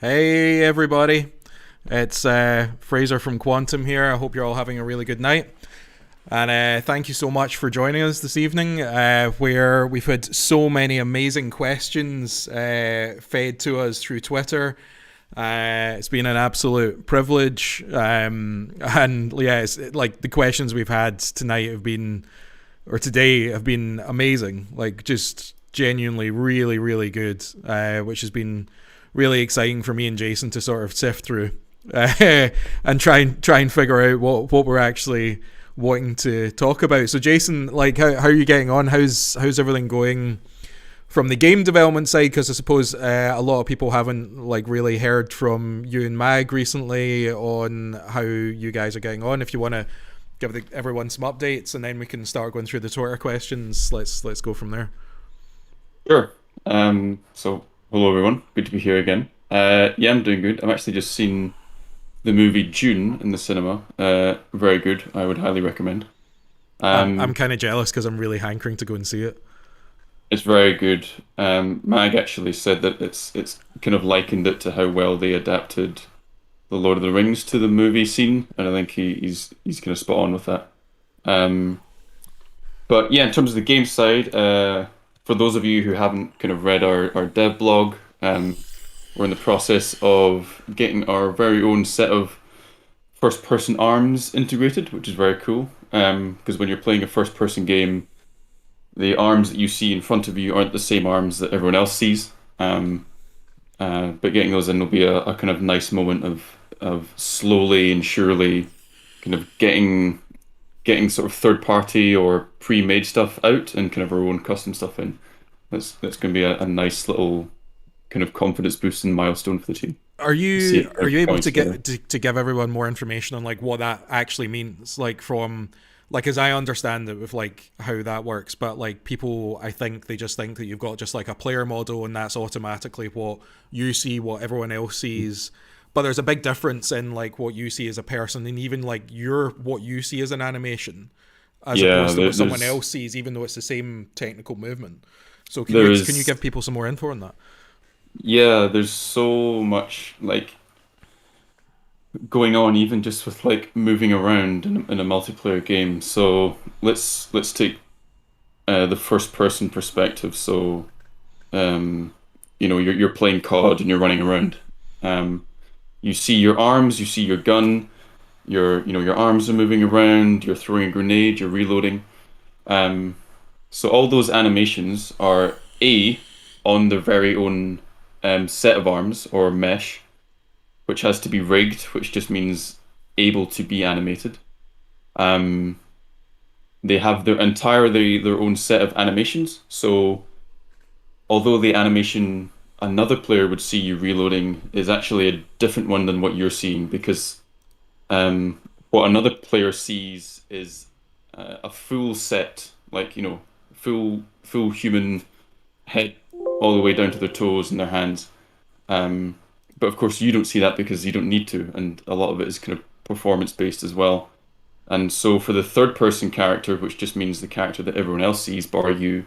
Hey everybody, it's Fraser from Quantum here. I hope you're all having a really good night. And thank you so much for joining us this evening, where we've had so many amazing questions fed to us through Twitter. It's been an absolute privilege. And yeah, like the questions we've had tonight have been, or today, have been amazing. Like just genuinely really, really good, which has been really exciting for me and Jason to sort of sift through and try and figure out what we're actually wanting to talk about. So Jason, like how are you getting on? How's everything going from the game development side? Because I suppose a lot of people haven't like really heard from you and Mag recently on how you guys are getting on. If you want to give everyone some updates, and then we can start going through the Twitter questions. Let's go from there. Sure. So hello everyone. Good to be here again. Yeah, I'm doing good. I've actually just seen the movie June in the cinema. Very good. I would highly recommend. I'm Um, kind of jealous because I'm really hankering to go and see it. it's very good. Mag actually said that it's kind of likened it to how well they adapted the Lord of the Rings to the movie scene, and I think he's kind of spot on with that. Um, but yeah, in terms of the game side, for those of you who haven't kind of read our dev blog, we're in the process of getting our very own set of first person arms integrated, which is very cool. Because when you're playing a first person game, the arms that you see in front of you aren't the same arms that everyone else sees. But getting those in will be a kind of nice moment of slowly and surely kind of getting sort of third party or pre-made stuff out and kind of our own custom stuff in. That's going to be a nice little kind of confidence boosting milestone for the team. Are See you it are kind you of able coming to together. to give everyone more information on like what that actually means? Like from like as I understand it with like how that works, but like people I think they just think that you've got just like a player model and that's automatically what you see, what everyone else sees. But there's a big difference in like what you see as a person and even like your what you see as an animation as Yeah, opposed to what someone else sees, even though it's the same technical movement. So there can you is give people some more info on that? there's so much like going on even just with like moving around in a multiplayer game. So let's take the first person perspective. So you're playing COD and you're running around. Um, you see your arms, you see your gun, your arms are moving around, you're throwing a grenade, you're reloading. Um, so all those animations are on their very own set of arms or mesh, which has to be rigged, which just means able to be animated. Um, they have their own set of animations. So although the animation another player would see you reloading is actually a different one than what you're seeing because um, what another player sees is a full set, like full human head all the way down to their toes and their hands. Um, but of course, you don't see that because you don't need to, and a lot of it is kind of performance based as well. And so for the third person character, which just means the character that everyone else sees, bar you,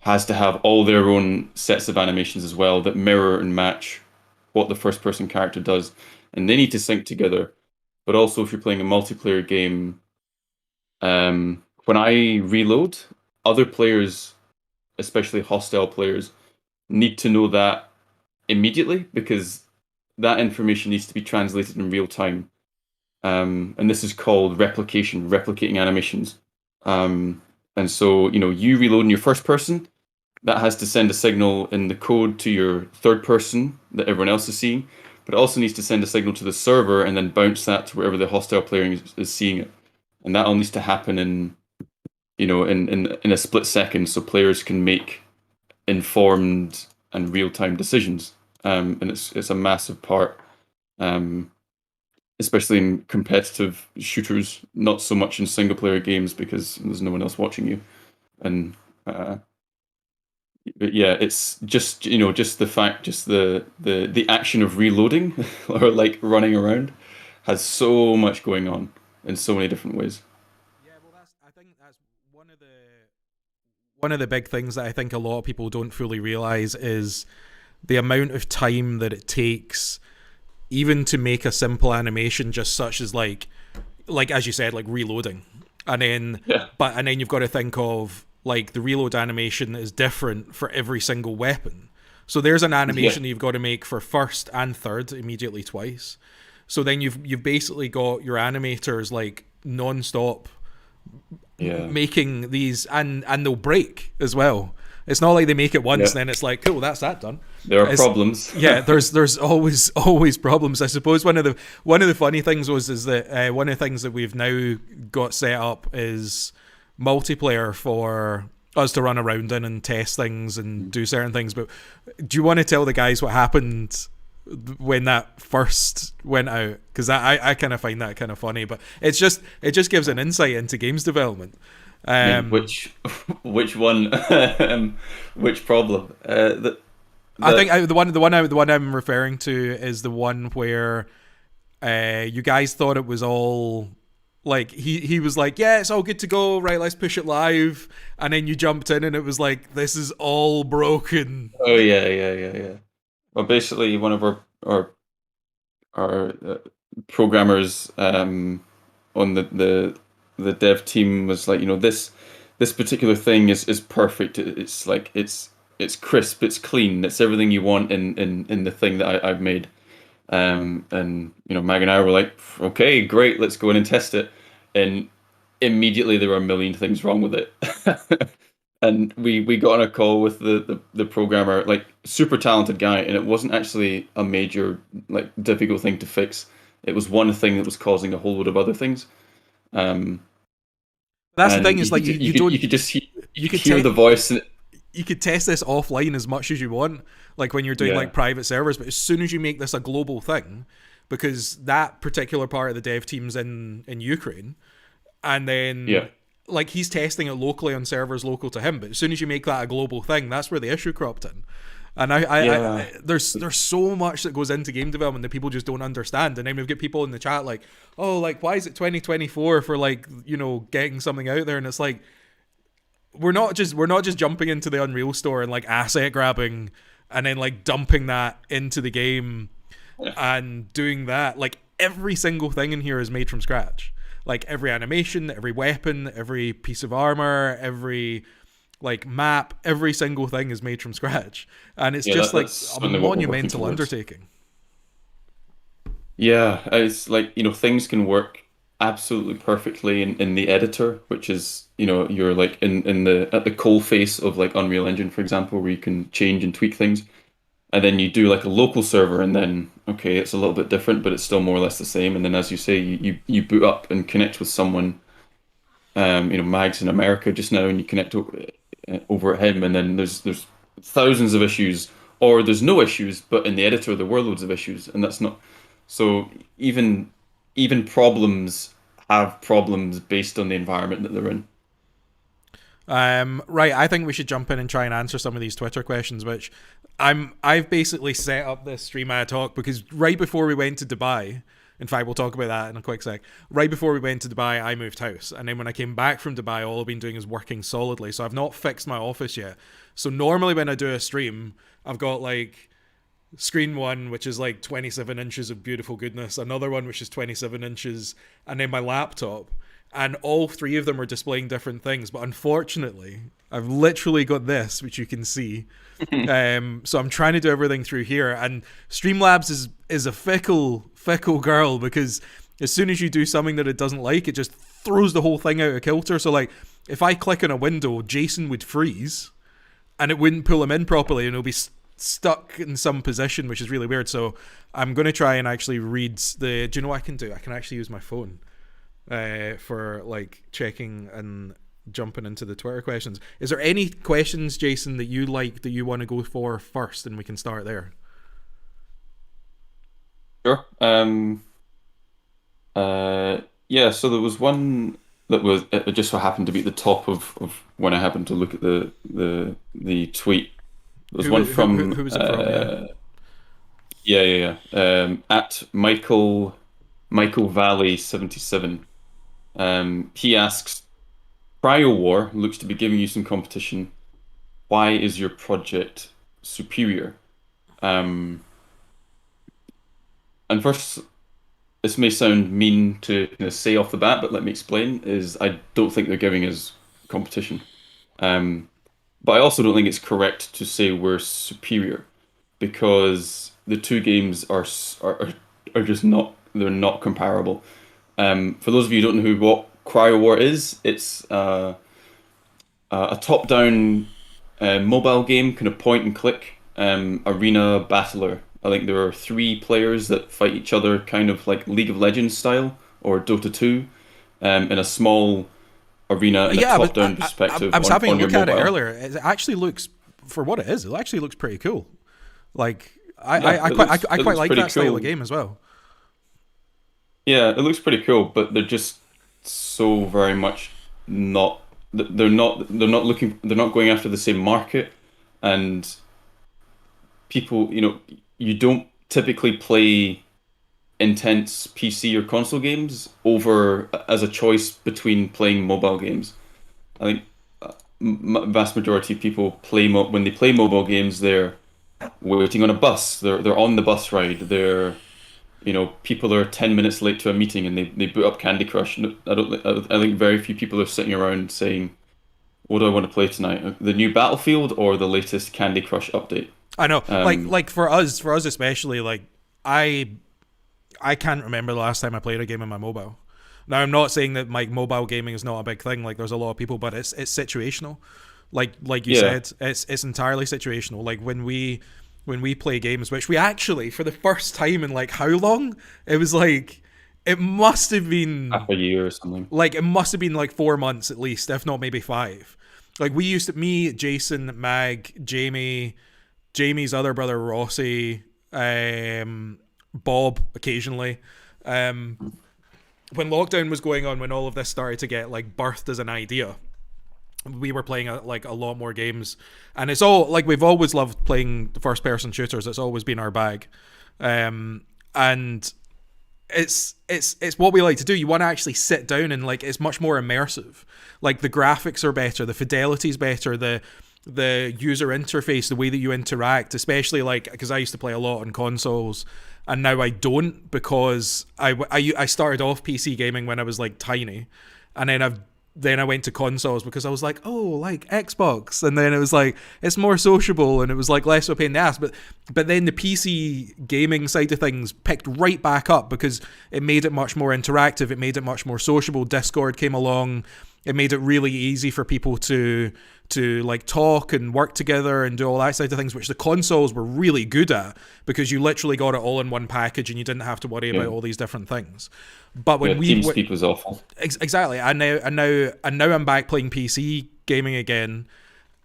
has to have all their own sets of animations as well that mirror and match what the first person character does. And they need to sync together. But also, if you're playing a multiplayer game, when I reload, other players, especially hostile players, need to know that immediately because that information needs to be translated in real time. And this is called replication, replicating animations. Um, and so, you reload in your first person, that has to send a signal in the code to your third person that everyone else is seeing, but it also needs to send a signal to the server and then bounce that to wherever the hostile player is seeing it. And that all needs to happen in a split second so players can make informed and real-time decisions. And it's a massive part, um, especially in competitive shooters, not so much in single player games because there's no one else watching you. And but yeah, it's just the fact, just the action of reloading or like running around has so much going on in so many different ways. Yeah, well, that's I think that's one of the big things that I think a lot of people don't fully realize is the amount of time that it takes even to make a simple animation, just such as like as you said, like reloading, and then Yeah. and then you've got to think of like the reload animation is different for every single weapon. So there's an Yeah. animation that you've got to make for first and third immediately twice. So then you've basically got your animators like non-stop Yeah. making these, and they'll break as well. It's not like they make it once Yeah. and then it's like cool, that's that done. There are It's, problems. yeah, there's always problems. I suppose one of the funny things is that one of the things that we've now got set up is multiplayer for us to run around in and test things and do certain things. But do you want to tell the guys what happened when that first went out? Because I kind of find that kind of funny, but it just gives an insight into games development. I mean, Um, which one, which problem? I The think the one I'm referring to is the one where you guys thought it was all like he was like, yeah, it's all good to go, right? Let's push it live, and then you jumped in and it was like, this is all broken. Oh yeah, yeah, yeah, yeah. Well, basically, one of our programmers on the dev team was like, this particular thing is perfect. It's like it's crisp, it's clean, it's everything you want in the thing that I've made. And Mag and I were like, okay, great, let's go in and test it. And immediately there were a million things wrong with it. And we got on a call with the programmer, like super talented guy, and it wasn't actually a major like difficult thing to fix. It was one thing that was causing a whole load of other things. Um, That's the and thing, is like you don't, you could just you you could could hear the voice, and you could test this offline as much as you want, like when you're doing yeah, like private servers. But as soon as you make this a global thing, because that particular part of the dev team's in Ukraine, and then yeah, like he's testing it locally on servers local to him. But as soon as you make that a global thing, that's where the issue cropped in. And yeah, there's so much that goes into game development that people just don't understand. And then we've got people in the chat like, oh, like why is it 2024 for like getting something out there? And it's like we're not just jumping into the Unreal store and like asset grabbing and then like dumping that into the game and doing that. Like every single thing in here is made from scratch. Like every animation, every weapon, every piece of armor, every like map, every single thing is made from scratch, and it's yeah. just like That's a certainly what we're working monumental towards. undertaking. Yeah, it's like, things can work absolutely perfectly in the editor, which is, you're like in the at the coal face of like Unreal Engine, for example, where you can change and tweak things. And then you do like a local server, and then okay, it's a little bit different, but it's still more or less the same. And then as you say, you boot up and connect with someone. Mag's in America just now, and you connect over at him, and then there's thousands of issues, or there's no issues, but in the editor there were loads of issues, and that's not so even problems have problems based on the environment that they're in. Right, I think we should jump in and try and answer some of these Twitter questions, which I've basically set up this stream ad hoc because right before we went to Dubai, in fact, we'll talk about that in a quick sec. Right before we went to Dubai, I moved house, and then when I came back from Dubai, all I've been doing is working solidly. So I've not fixed my office yet. So normally when I do a stream, I've got like screen one, which is like 27 inches of beautiful goodness, another one which is 27 inches, and then my laptop. And all three of them are displaying different things. But unfortunately, I've literally got this, which you can see. So I'm trying to do everything through here. And Streamlabs is a fickle girl, because as soon as you do something that it doesn't like, it just throws the whole thing out of kilter. So like, if I click on a window, Jason would freeze and it wouldn't pull him in properly, and it'll be stuck in some position, which is really weird. So I'm going to try and actually read the. Do you know what I can do? I can actually use my phone for like checking and jumping into the Twitter questions. Is there any questions, Jason, that you like that you want to go for first, and we can start there? Sure. Yeah, so there was one that was it just so happened to be at the top of when I happened to look at the tweet. There was Who one who who, from who was it from? Yeah. yeah, yeah, yeah. At Michael Valley 77. He asks, Cryo War looks to be giving you some competition. Why is your project superior? Um, and first, this may sound mean to say off the bat, but let me explain, is I don't think they're giving us competition. Um, but I also don't think it's correct to say we're superior because the two games are just not they're not comparable. For those of you who don't know what Cryo War is, it's a top-down mobile game, kind of point and click arena battler. I think there are three players that fight each other, kind of like League of Legends style or Dota 2, in a small arena in a Yeah, but top-down perspective I was having a on your look at it mobile. earlier. It actually looks, for what it is, it actually looks pretty cool. Like Yeah, I it quite looks like pretty that style cool. of game as well. Yeah, it looks pretty cool, but they're just so very much not. They're not going after the same market, and people, you don't typically play intense PC or console games over as a choice between playing mobile games. I think vast majority of people when they play mobile games, they're waiting on a bus, they're on the bus ride, people are 10 minutes late to a meeting and they boot up Candy Crush. I think very few people are sitting around saying, what do I want to play tonight? The new Battlefield or the latest Candy Crush update? I know, Um, like for us especially, like I I can't remember the last time I played a game on my mobile. Now I'm not saying that like mobile gaming is not a big thing. Like there's a lot of people, but it's situational. Like you yeah, said, it's entirely situational. Like when we play games, which we actually for the first time in like how long? It was like it must have been half a year or something. like it must have been like 4 months at least, if not maybe five. Like we used to me, Jason, Mag, Jamie's other brother Rossi, Bob occasionally. Um, when lockdown was going on, when all of this started to get like birthed as an idea, we were playing like a lot more games, and it's all like we've always loved playing the first person shooters. It's always been our bag, and it's what we like to do. You want to actually sit down and like it's much more immersive. Like the graphics are better, the fidelity's better, the user interface, the way that you interact, especially like because I used to play a lot on consoles and now I don't because I started off PC gaming when I was like tiny, and then I went to consoles because I was like, oh, like Xbox, and then it was like it's more sociable and it was like less of a pain in the ass. But then the PC gaming side of things picked right back up because it made it much more interactive. It made it much more sociable. Discord came along. It made it really easy for people to like talk and work together and do all that side of things, which the consoles were really good at because you literally got it all in one package and you didn't have to worry Yeah, about all these different things. But yeah. when TeamSpeak was awful. exactly, and now I'm back playing PC gaming again,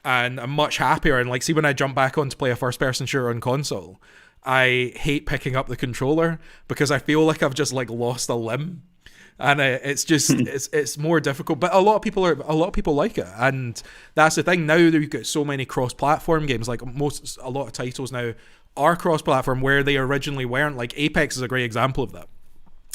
and I'm much happier. And like, see, when I jump back on to play a first-person shooter on console, I hate picking up the controller because I feel like I've just like lost a limb, and it's just it's more difficult. But a lot of people like it, and that's the thing. Now that we've got so many cross-platform games, like a lot of titles now are cross-platform where they originally weren't. Like Apex is a great example of that.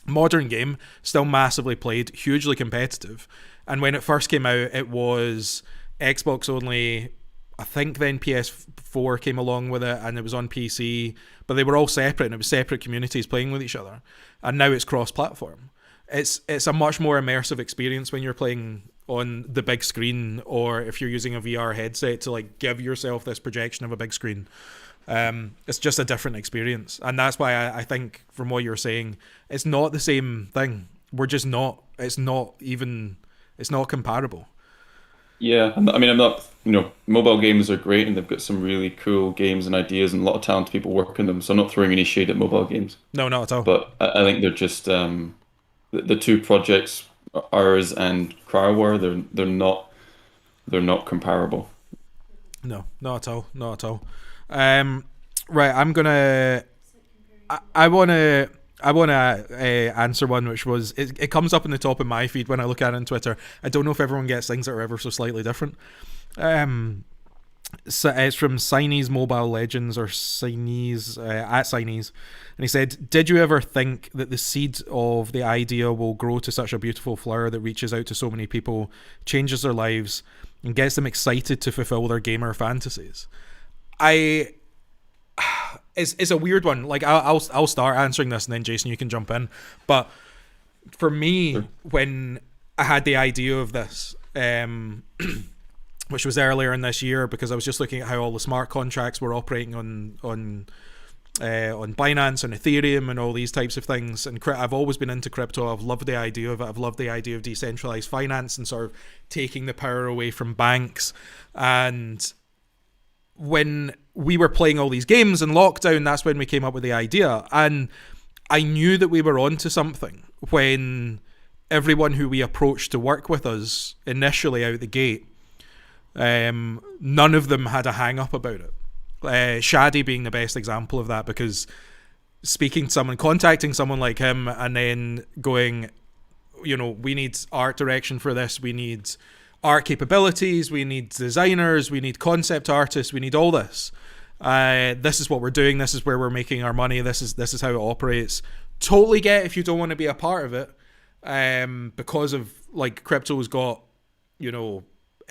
Modern game, still massively played, hugely competitive. And when it first came out, it was Xbox only. I think then PS4 came along with it and it was on PC, but they were all separate and it was separate communities playing with each other. And now it's cross-platform. It's a much more immersive experience when you're playing on the big screen or if you're using a VR headset to like give yourself this projection of a big screen. It's just a different experience, and that's why I think, from what you're saying, it's not the same thing. We're just not. It's not even. It's not comparable. Yeah, I mean, I'm not, mobile games are great and they've got some really cool games and ideas and a lot of talented people working them. So I'm not throwing any shade at mobile games, No, not at all. but I think they're just the two projects, ours and CryoWare, they're not comparable. No, not at all. Not at all. Um, right. I'm gonna. I wanna. I want to answer one which was it comes up in the top of my feed when I look at it on Twitter. I don't know if everyone gets things that are ever so slightly different. So it's from Chinese Mobile Legends or Chinese at Chinese, and he said, "Did you ever think that the seed of the idea will grow to such a beautiful flower that reaches out to so many people, changes their lives, and gets them excited to fulfill their gamer fantasies?" I it's a weird one. Like I'll start answering this, and then Jason, you can jump in. But for me, Sure. when I had the idea of this, which was earlier in this year, because I was just looking at how all the smart contracts were operating on Binance and Ethereum and all these types of things. And I've always been into crypto. I've loved the idea of it. I've loved the idea of decentralized finance and sort of taking the power away from banks. And when we were playing all these games in lockdown, that's when we came up with the idea. And I knew that we were onto something when everyone who we approached to work with us initially out the gate, none of them had a hang up about it. Shadi being the best example of that, because contacting someone like him and then going, we need art direction for this, we need art capabilities, we need designers, we need concept artists, we need all this. This is what we're doing, this is where we're making our money, this is how it operates. Totally get if you don't want to be a part of it, because of like crypto's got,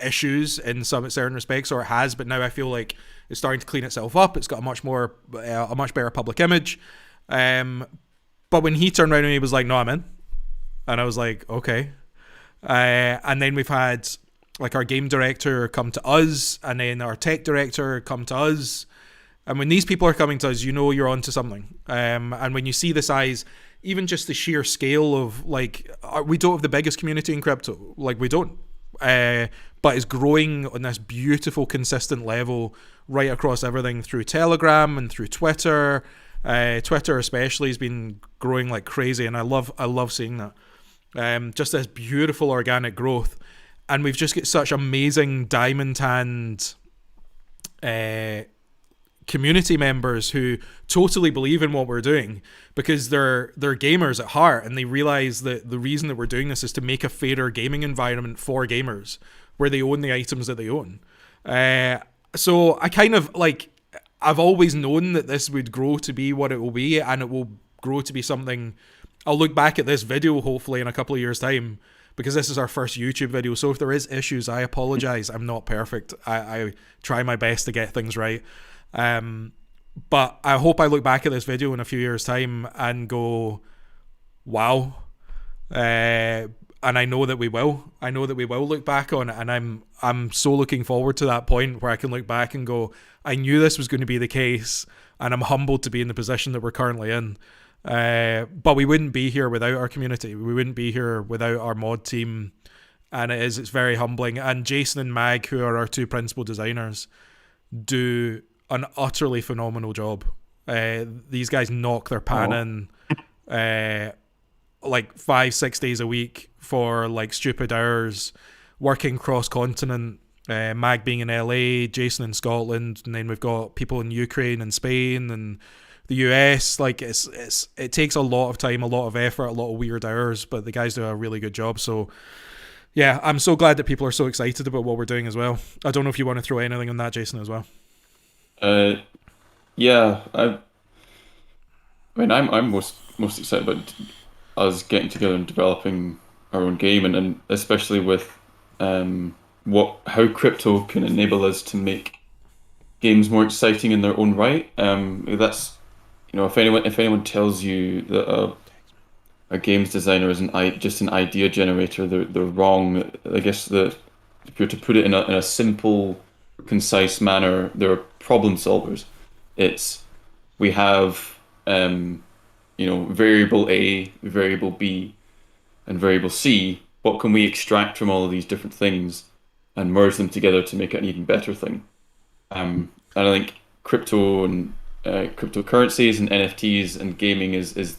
issues in some certain respects, or it has, but now I feel like it's starting to clean itself up. It's got a much better public image. But when he turned around and he was like, "No, I'm in," and I was like, "Okay." And then we've had like our game director come to us, and then our tech director come to us. And when these people are coming to us, you're onto something. And when you see the size, even just the sheer scale of like, we don't have the biggest community in crypto. Like we don't. But it's growing on this beautiful, consistent level right across everything through Telegram and through Twitter. Twitter especially has been growing like crazy, and I love seeing that. Just this beautiful organic growth, and we've just got such amazing diamond-hand community members who totally believe in what we're doing, because they're gamers at heart, and they realize that the reason that we're doing this is to make a fairer gaming environment for gamers where they own the items that they own. So I kind of like, I've always known that this would grow to be what it will be, and it will grow to be something. I'll look back at this video hopefully in a couple of years' time, because this is our first YouTube video. So if there is issues, I apologize. I'm not perfect. I try my best to get things right. But I hope I look back at this video in a few years' time and go, wow. And I know that we will. I know that we will look back on it, and I'm so looking forward to that point where I can look back and go, I knew this was going to be the case, and I'm humbled to be in the position that we're currently in. But we wouldn't be here without our community. We wouldn't be here without our mod team, and it's very humbling. And Jason and Mag, who are our two principal designers, do an utterly phenomenal job. These guys knock their pan in like 5-6 days a week for like stupid hours, working cross continent. Mag being in LA, Jason in Scotland, and then we've got people in Ukraine and Spain and the US. Like it takes a lot of time, a lot of effort, a lot of weird hours, but the guys do a really good job. So yeah, I'm so glad that people are so excited about what we're doing as well. I don't know if you want to throw anything on that, Jason, as well. Yeah, I'm most excited about us getting together and developing our own game, and especially with how crypto can enable us to make games more exciting in their own right. That's, if anyone tells you that a games designer is just an idea generator, they're wrong. I guess if you're to put it in a simple, concise manner, they're problem solvers. We have variable A, variable B, and variable C. What can we extract from all of these different things and merge them together to make it an even better thing? And I think crypto and cryptocurrencies and NFTs and gaming is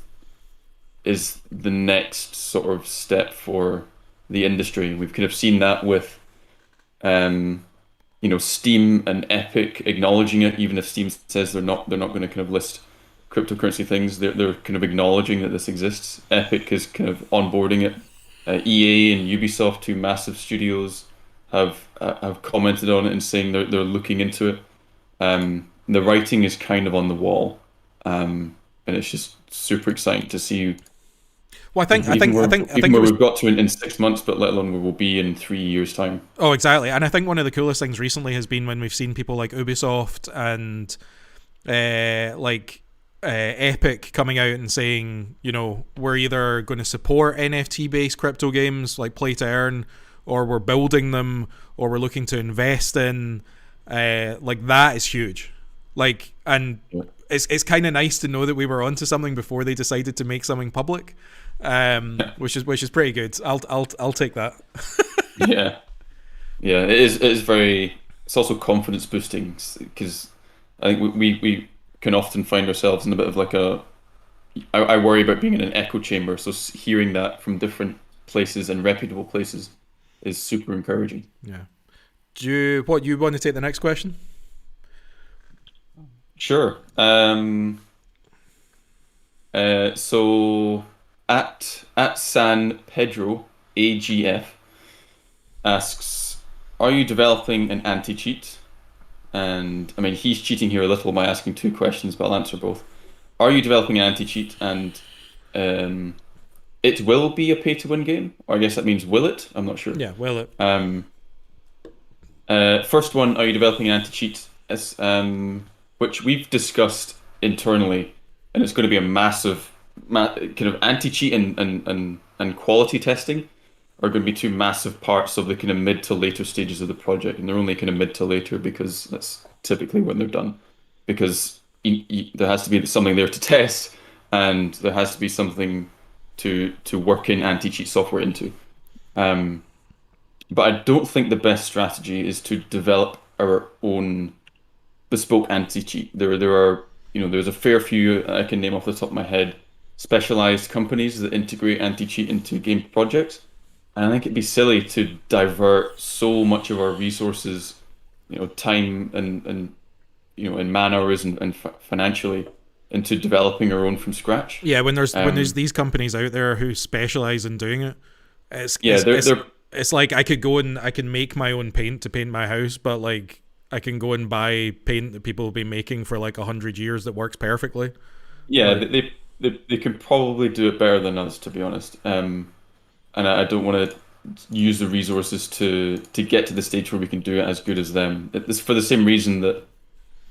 the next sort of step for the industry. We've kind of seen that with Steam and Epic acknowledging it, even if Steam says they're not going to kind of list cryptocurrency things. They're kind of acknowledging that this exists. Epic is kind of onboarding it. EA and Ubisoft, two massive studios, have commented on it and saying they're looking into it. The writing is kind of on the wall, and it's just super exciting to see. Well, I think where we've got to in 6 months, but let alone where we'll be in 3 years' time. Oh, exactly. And I think one of the coolest things recently has been when we've seen people like Ubisoft and like Epic coming out and saying, we're either going to support NFT based crypto games like play to earn, or we're building them, or we're looking to invest in, like that is huge. Like, and it's kind of nice to know that we were onto something before they decided to make something public, which is pretty good. I'll take that. Yeah, yeah, it is very. It's also confidence boosting because I think we can often find ourselves in a bit of like I worry about being in an echo chamber. So hearing that from different places and reputable places is super encouraging. Yeah. You want to take the next question? Sure. So at San Pedro AGF asks, are you developing an anti-cheat? And I mean, he's cheating here a little by asking two questions, but I'll answer both. Are you developing an anti-cheat? And it will be a pay-to-win game, or I guess that means will it? I'm not sure. Yeah, will it? First one, are you developing an anti-cheat? Which we've discussed internally, and it's going to be a massive kind of anti-cheat and quality testing are going to be two massive parts of the kind of mid to later stages of the project, and they're only kind of mid to later because that's typically when they're done. Because there has to be something there to test, and there has to be something to work in anti-cheat software into. But I don't think the best strategy is to develop our own bespoke anti-cheat. There are, there's a fair few I can name off the top of my head, specialized companies that integrate anti-cheat into game projects. And I think it'd be silly to divert so much of our resources, time and man hours and financially into developing our own from scratch. Yeah, when there's these companies out there who specialize in doing it, it's like I could go and I can make my own paint to paint my house, but like I can go and buy paint that people have been making for like 100 years that works perfectly. Yeah, they can probably do it better than us, to be honest. And I don't want to use the resources to get to the stage where we can do it as good as them. It's for the same reason that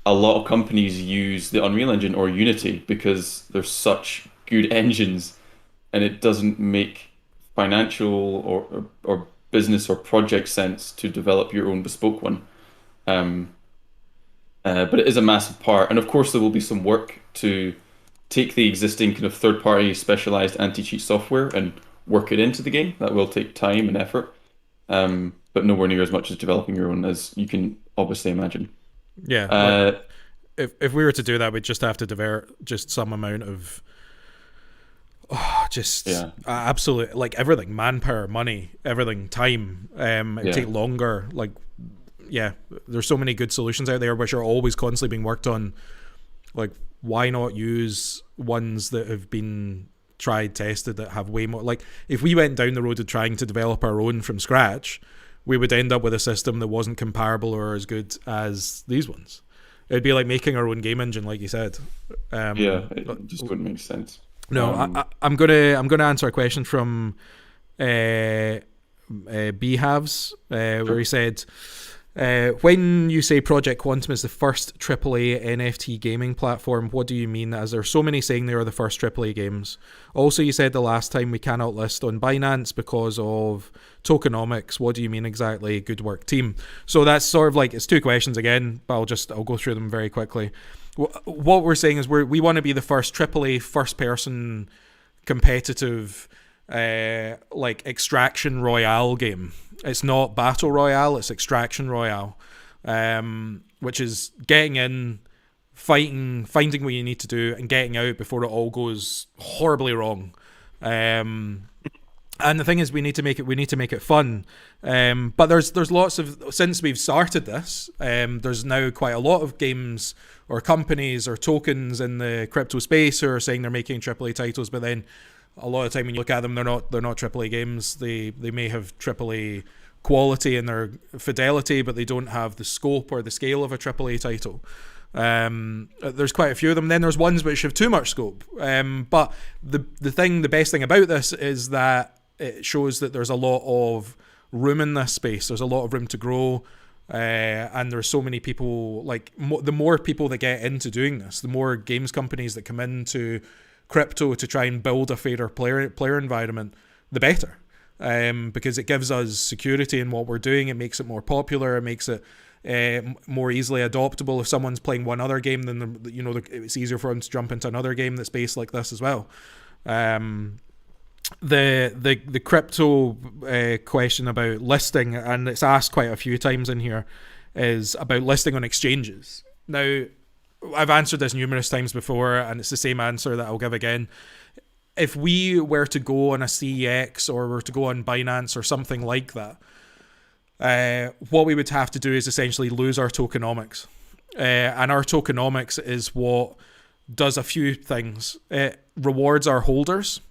a lot of companies use the Unreal Engine or Unity, because they're such good engines, and it doesn't make financial or business or project sense to develop your own bespoke one. But it is a massive part, and of course there will be some work to take the existing kind of third-party specialized anti-cheat software and work it into the game. That will take time and effort, but nowhere near as much as developing your own, as you can obviously imagine. Yeah, if we were to do that, we'd just have to divert just some amount of absolute, like everything, manpower, money, everything, time. It'd take longer. Like, yeah, there's so many good solutions out there which are always constantly being worked on. Like, why not use ones that have been tried, tested, that have way more? Like, if we went down the road of trying to develop our own from scratch, we would end up with a system that wasn't comparable or as good as these ones. It'd be like making our own game engine, like you said. It just wouldn't make sense. No, I'm gonna answer a question from Beehaves, where he said, when you say Project Quantum is the first AAA NFT gaming platform, what do you mean? As there are so many saying they are the first AAA games. Also, you said the last time we cannot list on Binance because of tokenomics. What do you mean exactly? Good work, team. So that's sort of like, it's two questions again, but I'll go through them very quickly. What we're saying is we want to be the first AAA first person competitive like extraction royale game. It's not battle royale, it's extraction royale, which is getting in, fighting, finding what you need to do, and getting out before it all goes horribly wrong. And the thing is, we need to make it fun. But there's lots of, since we've started this, there's now quite a lot of games or companies or tokens in the crypto space who are saying they're making AAA titles, but then a lot of the time when you look at them, they're not AAA games. They may have AAA quality in their fidelity, but they don't have the scope or the scale of a AAA title. There's quite a few of them. Then there's ones which have too much scope. But the best thing about this is that it shows that there's a lot of room in this space. There's a lot of room to grow. And there's so many people, like the more people that get into doing this, the more games companies that come into crypto to try and build a fairer player environment, the better. Because it gives us security in what we're doing. It makes it more popular. It makes it more easily adoptable. If someone's playing one other game, then it's easier for them to jump into another game that's based like this as well. The crypto question about listing, and it's asked quite a few times in here, is about listing on exchanges. Now, I've answered this numerous times before, and it's the same answer that I'll give again. If we were to go on a CEX or were to go on Binance or something like that, what we would have to do is essentially lose our tokenomics. And our tokenomics is what does a few things. It rewards our holders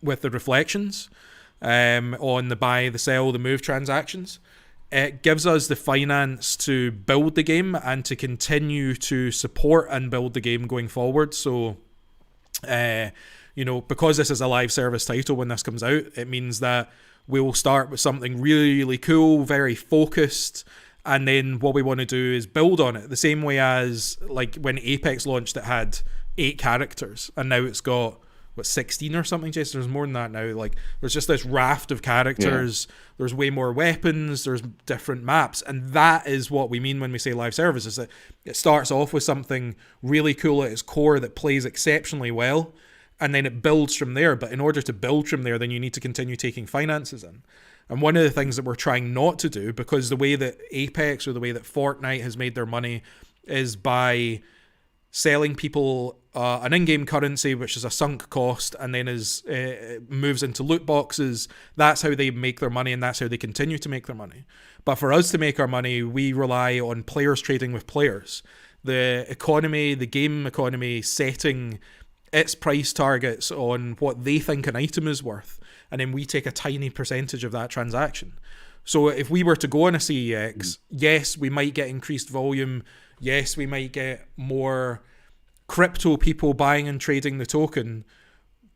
with the reflections on the buy, the sell, the move transactions. It gives us the finance to build the game and to continue to support and build the game going forward. So, because this is a live service title when this comes out, it means that we will start with something really, really cool, very focused, and then what we want to do is build on it. The same way as like when Apex launched, it had 8 characters, and now it's got 16 or something, Jason? There's more than that now. Like, there's just this raft of characters. Yeah. There's way more weapons. There's different maps, and that is what we mean when we say live service. Is that it starts off with something really cool at its core that plays exceptionally well, and then it builds from there. But in order to build from there, then you need to continue taking finances in. And one of the things that we're trying not to do, because the way that Apex or the way that Fortnite has made their money is by selling people an in-game currency, which is a sunk cost, and then moves into loot boxes. That's how they make their money, and that's how they continue to make their money. But for us to make our money, we rely on players trading with players. The economy, the game economy, setting its price targets on what they think an item is worth, and then we take a tiny percentage of that transaction. So if we were to go on a CEX, yes, we might get increased volume. Yes, we might get more crypto people buying and trading the token,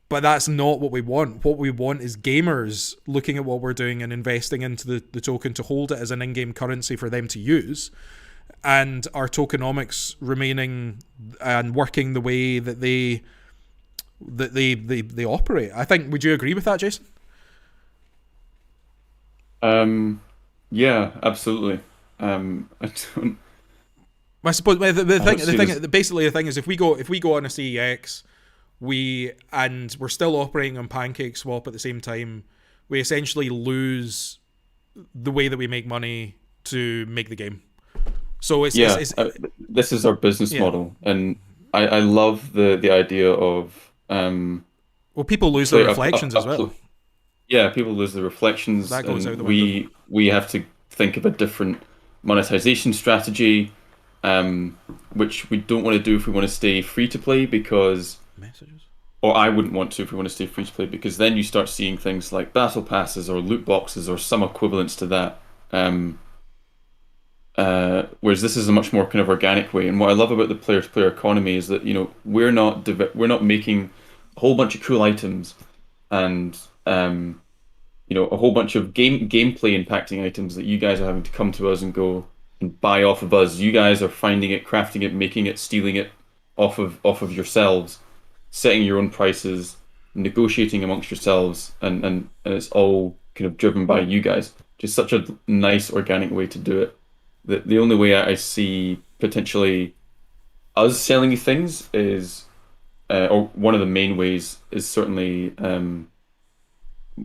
but that's not what we want. What we want is gamers looking at what we're doing and investing into the token to hold it as an in-game currency for them to use, and our tokenomics remaining and working the way that they operate. I think, would you agree with that, Jason? Yeah, absolutely. I suppose the thing is, if we go on a CEX, we're still operating on PancakeSwap at the same time, we essentially lose the way that we make money to make the game. So this is our business model, and I love the idea of people lose their reflections as well. Yeah, people lose the reflections. That goes out the window. We have to think of a different monetization strategy, which we don't want to do if we want to stay free to play, because or I wouldn't want to if we want to stay free to play, because then you start seeing things like battle passes or loot boxes or some equivalents to that. Whereas this is a much more kind of organic way. And what I love about the player-to-player economy is that we're not making a whole bunch of cool items and a whole bunch of gameplay impacting items that you guys are having to come to us and go and buy off of us. You guys are finding it, crafting it, making it, stealing it off of yourselves, setting your own prices, negotiating amongst yourselves, and it's all kind of driven by you guys. Just such a nice organic way to do it. The only way I see potentially us selling you things is, or one of the main ways is certainly,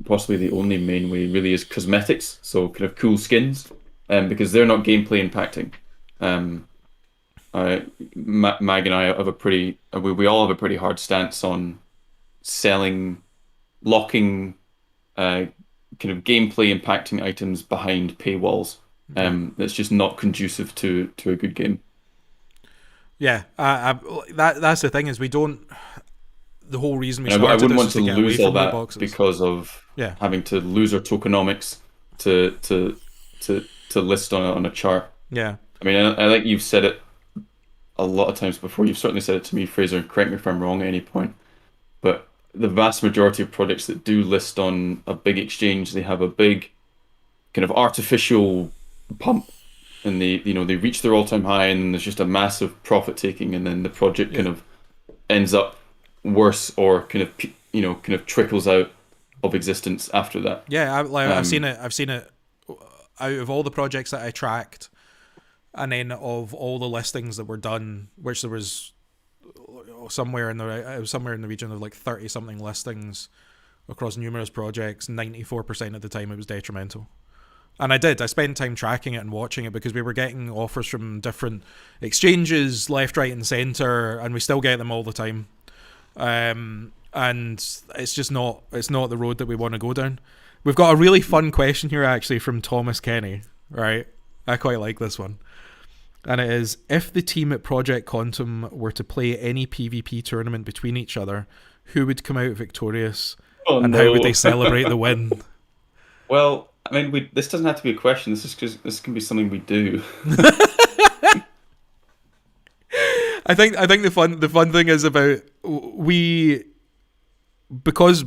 possibly the only main way really, is cosmetics. So kind of cool skins, because they're not gameplay impacting. Mag and I have we all have a pretty hard stance on locking kind of gameplay impacting items behind paywalls. That's just not conducive to a good game. Yeah, that's the thing, is we don't. The whole reason we I started wouldn't this want is to to get lose away all from loot that boxes. because of having to lose our tokenomics to list on a chart. Yeah, I mean, I think you've said it a lot of times before. You've certainly said it to me, Fraser, and correct me if I'm wrong at any point, but the vast majority of projects that do list on a big exchange, they have a big kind of artificial pump and they reach their all-time high, and then there's just a massive profit taking, and then the project Yeah. kind of ends up worse, or kind of trickles out of existence after that. Yeah, I've seen Um, it. I've seen it out of all the projects that I tracked, and then of all the listings that were done, which there was somewhere in the region of like 30 something listings across numerous projects. 94% of the time it was detrimental. And I spent time tracking it and watching it because we were getting offers from different exchanges, left, right, and center, and we still get them all the time. And it's not the road that we want to go down. We've got a really fun question here actually from Thomas Kenny, right? I quite like this one. And it is, if the team at Project Quantum were to play any PvP tournament between each other, who would come out victorious, oh and how would no. they celebrate the win? Well, I mean, this doesn't have to be a question. This is because this can be something we do. I think the fun thing is about we because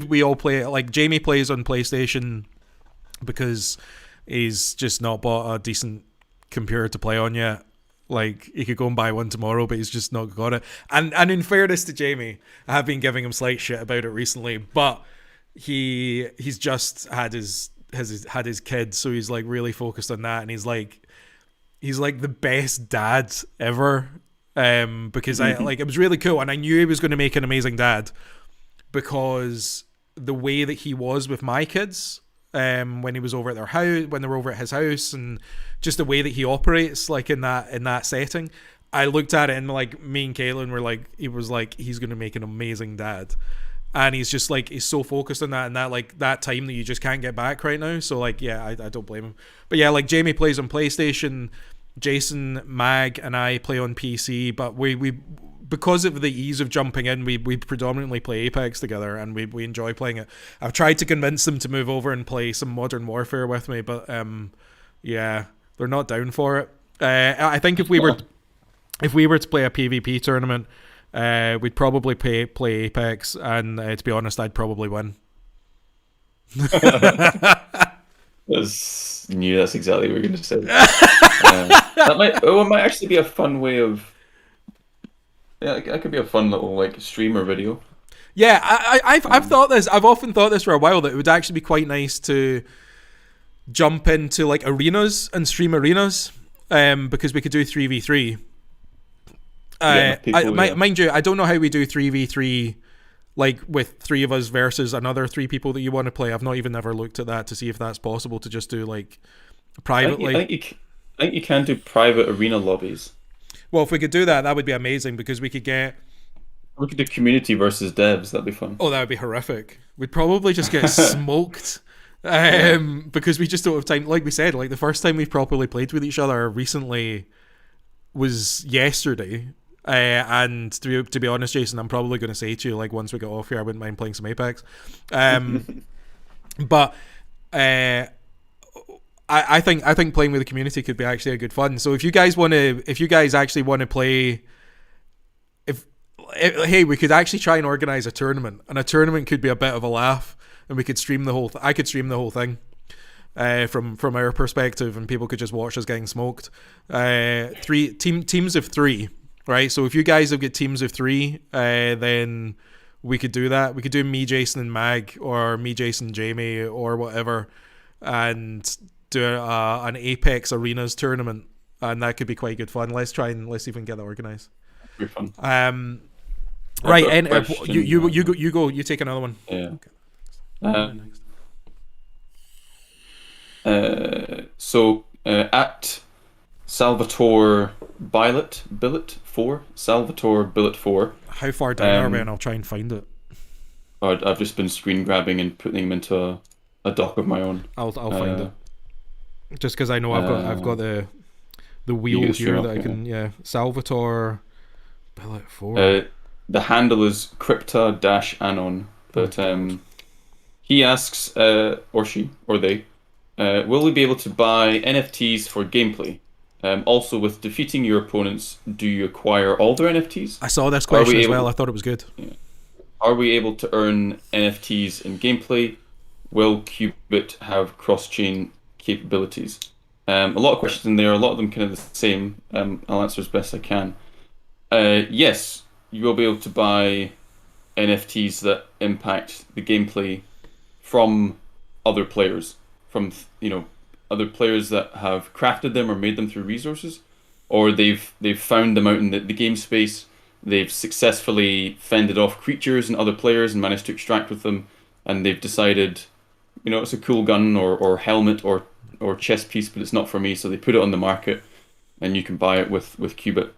we all play, like Jamie plays on PlayStation because he's just not bought a decent computer to play on yet. Like, he could go and buy one tomorrow, but he's just not got it. And in fairness to Jamie, I have been giving him slight shit about it recently, but he's just had his kid, so he's like really focused on that, and he's like the best dad ever. Because I like, it was really cool, and I knew he was going to make an amazing dad because the way that he was with my kids, when he was over at their house, when they were over at his house, and just the way that he operates, like in that setting, I looked at it and like me and Caitlin were like, he's going to make an amazing dad. And he's just like, he's so focused on that, and that like that time that you just can't get back right now. So like, yeah, I don't blame him. But yeah, like Jamie plays on PlayStation, Jason, Mag, and I play on PC, but we because of the ease of jumping in, we predominantly play Apex together, and we enjoy playing it. I've tried to convince them to move over and play some Modern Warfare with me, but yeah, they're not down for it. I think if we were to play a PvP tournament, we'd probably play Apex, and to be honest, I'd probably win. Knew that's exactly what you were going to say. It might actually be a fun way of. Yeah, that could be a fun little like streamer video. Yeah, I've thought this. I've often thought this for a while, that it would actually be quite nice to jump into like arenas and stream arenas, because we could do 3v3. Mind you, I don't know how we do 3v3, like with three of us versus another three people that you want to play. I've not even ever looked at that to see if that's possible to just do like privately. I think you can do private arena lobbies. Well, if we could do that, that would be amazing, because we could do community versus devs. That'd be fun. Oh, that would be horrific. We'd probably just get smoked. Because we just don't have time. Like we said, like the first time we've properly played with each other recently was yesterday. And to be honest, Jason, I'm probably going to say to you, like, once we get off here, I wouldn't mind playing some Apex. But I think playing with the community could be actually a good fun. So if you guys actually want to play, hey, we could actually try and organize a tournament, and a tournament could be a bit of a laugh, and we could stream the whole. I could stream the whole thing. From our perspective, and people could just watch us getting smoked. Teams of three, right? So if you guys have got teams of three, then we could do that. We could do me, Jason, and Mag, or me, Jason, Jamie, or whatever, and do an Apex Arenas tournament, and that could be quite good fun. Let's see if we can get that organized. Be fun. Right, and you go. You take another one. Yeah. So at Salvatore Billet 4, Salvatore Billet 4. How far down are we? And I'll try and find it. I've just been screen grabbing and putting them into a doc of my own. I'll find it. Just because I know I've got the wheel here that I can. Yeah, Salvatore Billet 4. The handle is crypta-anon, but he asks, or she, or they, will we be able to buy NFTs for gameplay? Also, with defeating your opponents, do you acquire all their NFTs? I saw this question as well. I thought it was good. Yeah. Are we able to earn NFTs in gameplay? Will Qubit have cross-chain capabilities? A lot of questions in there, a lot of them kind of the same. I'll answer as best I can. Yes, you will be able to buy NFTs that impact the gameplay from other players, from other players that have crafted them or made them through resources, or they've found them out in the game space. They've successfully fended off creatures and other players and managed to extract with them, and they've decided, it's a cool gun or helmet or chest piece, but it's not for me, so they put it on the market, and you can buy it with Qubit.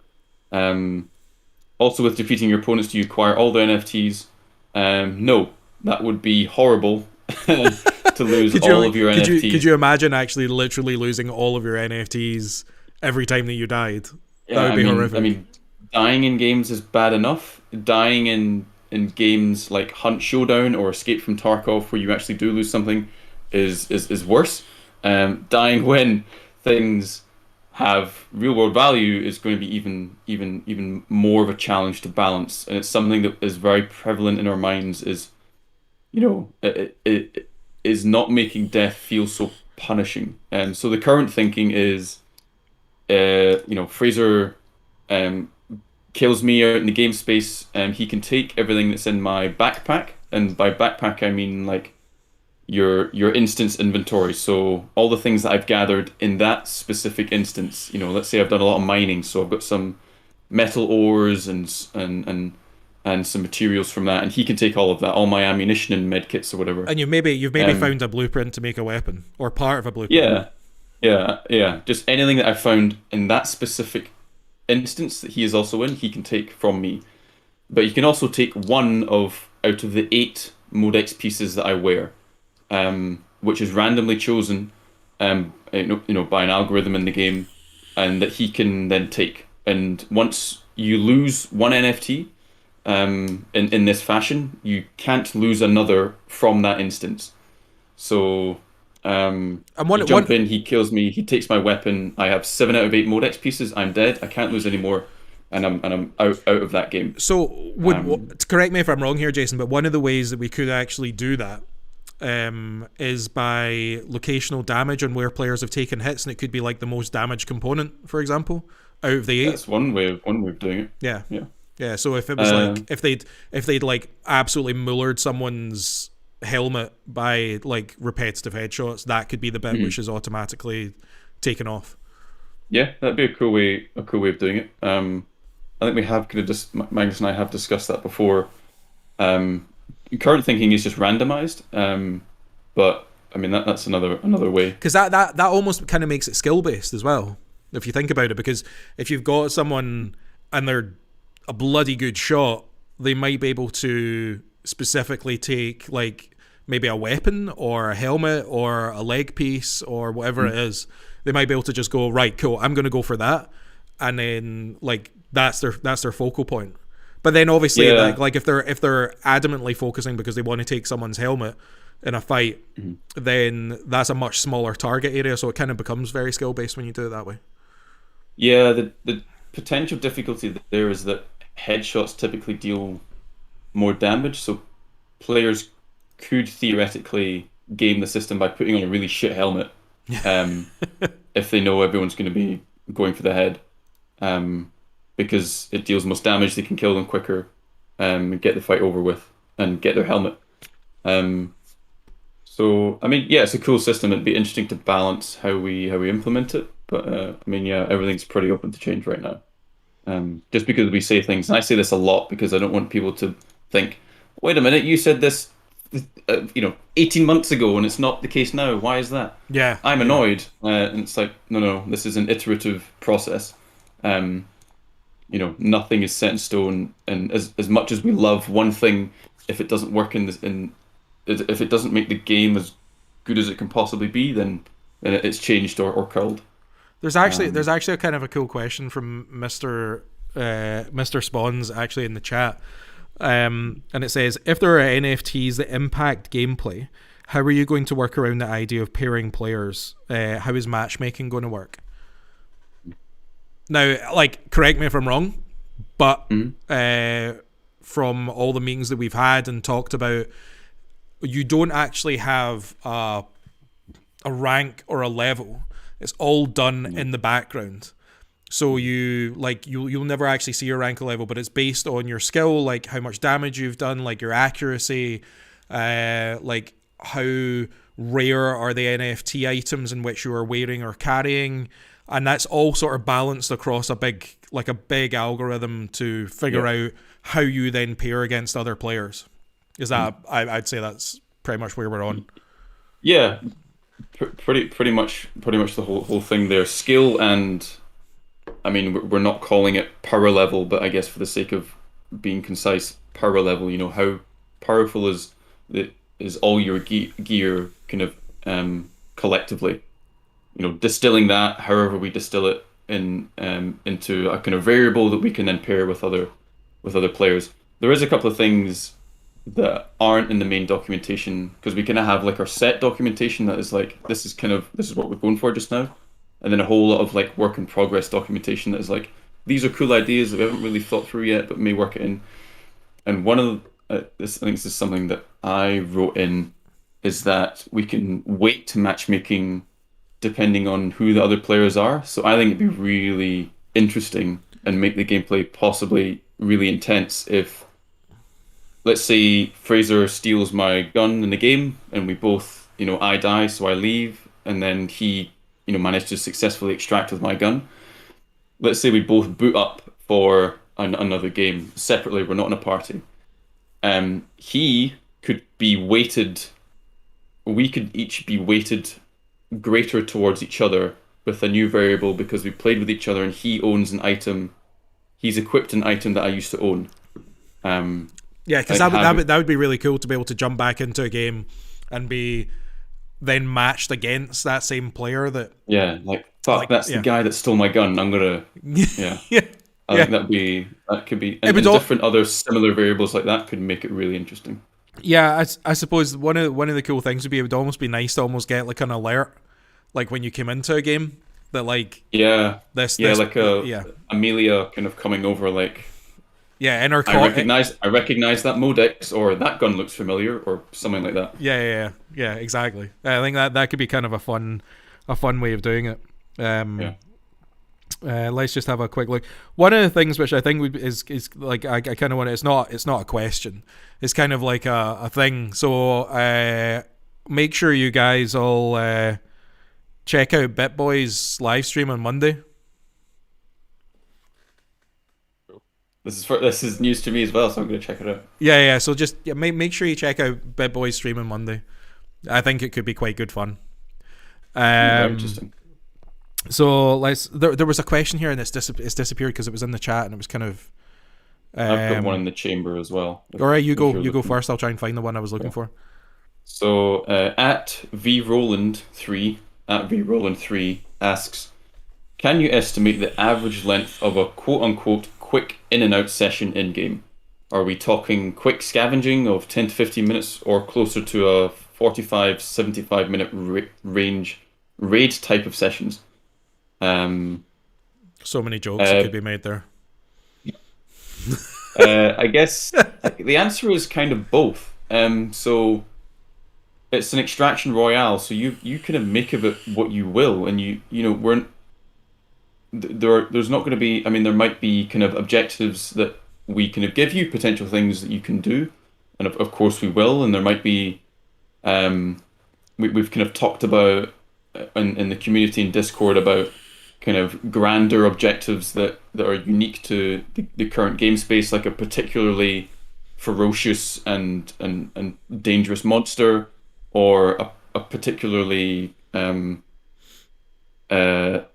Also, with defeating your opponents, do you acquire all the NFTs? No, that would be horrible to lose all of your NFTs. Could you imagine actually literally losing all of your NFTs every time that you died? Yeah, that would be horrific. I mean, dying in games is bad enough. Dying in games like Hunt Showdown or Escape from Tarkov, where you actually do lose something, is worse. Dying when things have real world value is going to be even more of a challenge to balance, and it's something that is very prevalent in our minds. Is it is not making death feel so punishing. So the current thinking is, Fraser kills me out in the game space, and he can take everything that's in my backpack, and by backpack I mean like your instance inventory. So all the things that I've gathered in that specific instance. Let's say I've done a lot of mining, so I've got some metal ores and some materials from that, and he can take all of that, all my ammunition and medkits or whatever. And you've maybe found a blueprint to make a weapon, or part of a blueprint. Yeah. Just anything that I found in that specific instance that he is also in, he can take from me. But you can also take one out of the 8 Modex pieces that I wear, which is randomly chosen, by an algorithm in the game, and that he can then take. And once you lose one NFT, in this fashion, you can't lose another from that instance. So, jump in, he kills me, he takes my weapon. I have 7 out of 8 Modex pieces. I'm dead. I can't lose anymore, and I'm out of that game. So, correct me if I'm wrong here, Jason, but one of the ways that we could actually do that is by locational damage on where players have taken hits, and it could be like the most damaged component, for example, out of the 8. That's one way of doing it. Yeah. So if it was if they'd like absolutely mullered someone's helmet by like repetitive headshots, that could be the bit which is automatically taken off. Yeah, that'd be a cool way of doing it. I think we have Magnus and I have discussed that before. Current thinking is just randomized, but I mean that's another way. Because that almost kind of makes it skill based as well, if you think about it. Because if you've got someone and they're a bloody good shot, they might be able to specifically take like maybe a weapon or a helmet or a leg piece or whatever it is. They might be able to just go, right, cool, I'm going to go for that, and then like that's their focal point. But then obviously, like if they're adamantly focusing because they want to take someone's helmet in a fight, then that's a much smaller target area. So it kind of becomes very skill based when you do it that way. Yeah, the potential difficulty there is that headshots typically deal more damage. So players could theoretically game the system by putting on a really shit helmet, if they know everyone's going to be going for the head. Because it deals most damage, they can kill them quicker, get the fight over with, and get their helmet. So I mean, yeah, it's a cool system. It'd be interesting to balance how we implement it. But I mean, yeah, everything's pretty open to change right now. Just because we say things, and I say this a lot because I don't want people to think, wait a minute, you said this, 18 months ago, and it's not the case now. Why is that? Yeah, I'm annoyed, and it's like, no, this is an iterative process. Nothing is set in stone, and as much as we love one thing, if it doesn't work if it doesn't make the game as good as it can possibly be, then it's changed or culled. There's actually a kind of a cool question from Mr. Spawns actually in the chat, and it says, if there are NFTs that impact gameplay, how are you going to work around the idea of pairing players? How is matchmaking going to work? Now, like, correct me if I'm wrong, but from all the meetings that we've had and talked about, you don't actually have a rank or a level. It's all done Yeah. in the background. So you'll never actually see your rank level, but it's based on your skill, like how much damage you've done, like your accuracy, like how rare are the NFT items in which you are wearing or carrying, and that's all sort of balanced across a big algorithm to figure Yeah. out how you then pair against other players. Is that I'd say that's pretty much where we're on. Yeah. Pretty much the whole thing there. Skill and I mean we're not calling it power level, but I guess for the sake of being concise, power level. You know how powerful is all your gear kind of collectively. You know, distilling that, however we distill it into a kind of variable that we can then pair with other players. There is a couple of things that aren't in the main documentation because we kind of have like our set documentation that is like this is what we're going for just now, and then a whole lot of like work in progress documentation that is like these are cool ideas that we haven't really thought through yet but may work it in. And one of this, I think this is something that I wrote in, is that we can weight to matchmaking depending on who the other players are. So I think it'd be really interesting and make the gameplay possibly really intense if, let's say, Fraser steals my gun in the game and we both, I die, so I leave, and then he, managed to successfully extract with my gun. Let's say we both boot up for another game separately, we're not in a party. He could be weighted, we could each be weighted greater towards each other with a new variable because we played with each other and he owns an item, he's equipped an item that I used to own. Yeah, because that would be really cool to be able to jump back into a game and be then matched against that same player. That yeah, like fuck, that's the guy that stole my gun. I'm gonna yeah. yeah. I think that could be, and different other similar variables like that could make it really interesting. Yeah, I suppose one of the cool things would be it would almost be nice to almost get like an alert, like when you came into a game that like this like Amelia kind of coming over like. Yeah, I recognize that Modex, or that gun looks familiar, or something like that. Yeah, exactly. I think that could be kind of a fun way of doing it. Let's just have a quick look. One of the things which I think is like I kind of want it's not a question. It's kind of like a thing. So make sure you guys all check out BitBoy's live stream on Monday. This is news to me as well, so I'm going to check it out. Yeah. So just make sure you check out BitBoy's stream on Monday. I think it could be quite good fun. Very interesting. So there was a question here and it's disappeared because it was in the chat and it was kind of. I've got one in the chamber as well. All right, you go first. I'll try and find the one I was looking for. So at VRoland3 asks, can you estimate the average length of a quote-unquote quick in and out session in game? Are we talking quick scavenging of 10 to 15 minutes or closer to a 45, 75 minute range raid type of sessions? So many jokes that could be made there. I guess the answer is kind of both. So it's an extraction royale, so you kind of make of it what you will, and there's not going to be. I mean, there might be kind of objectives that we kind of give you, potential things that you can do, and of course we will. And there might be, we've kind of talked about in the community in Discord about kind of grander objectives that are unique to the current game space, like a particularly ferocious and dangerous monster, or a particularly kind of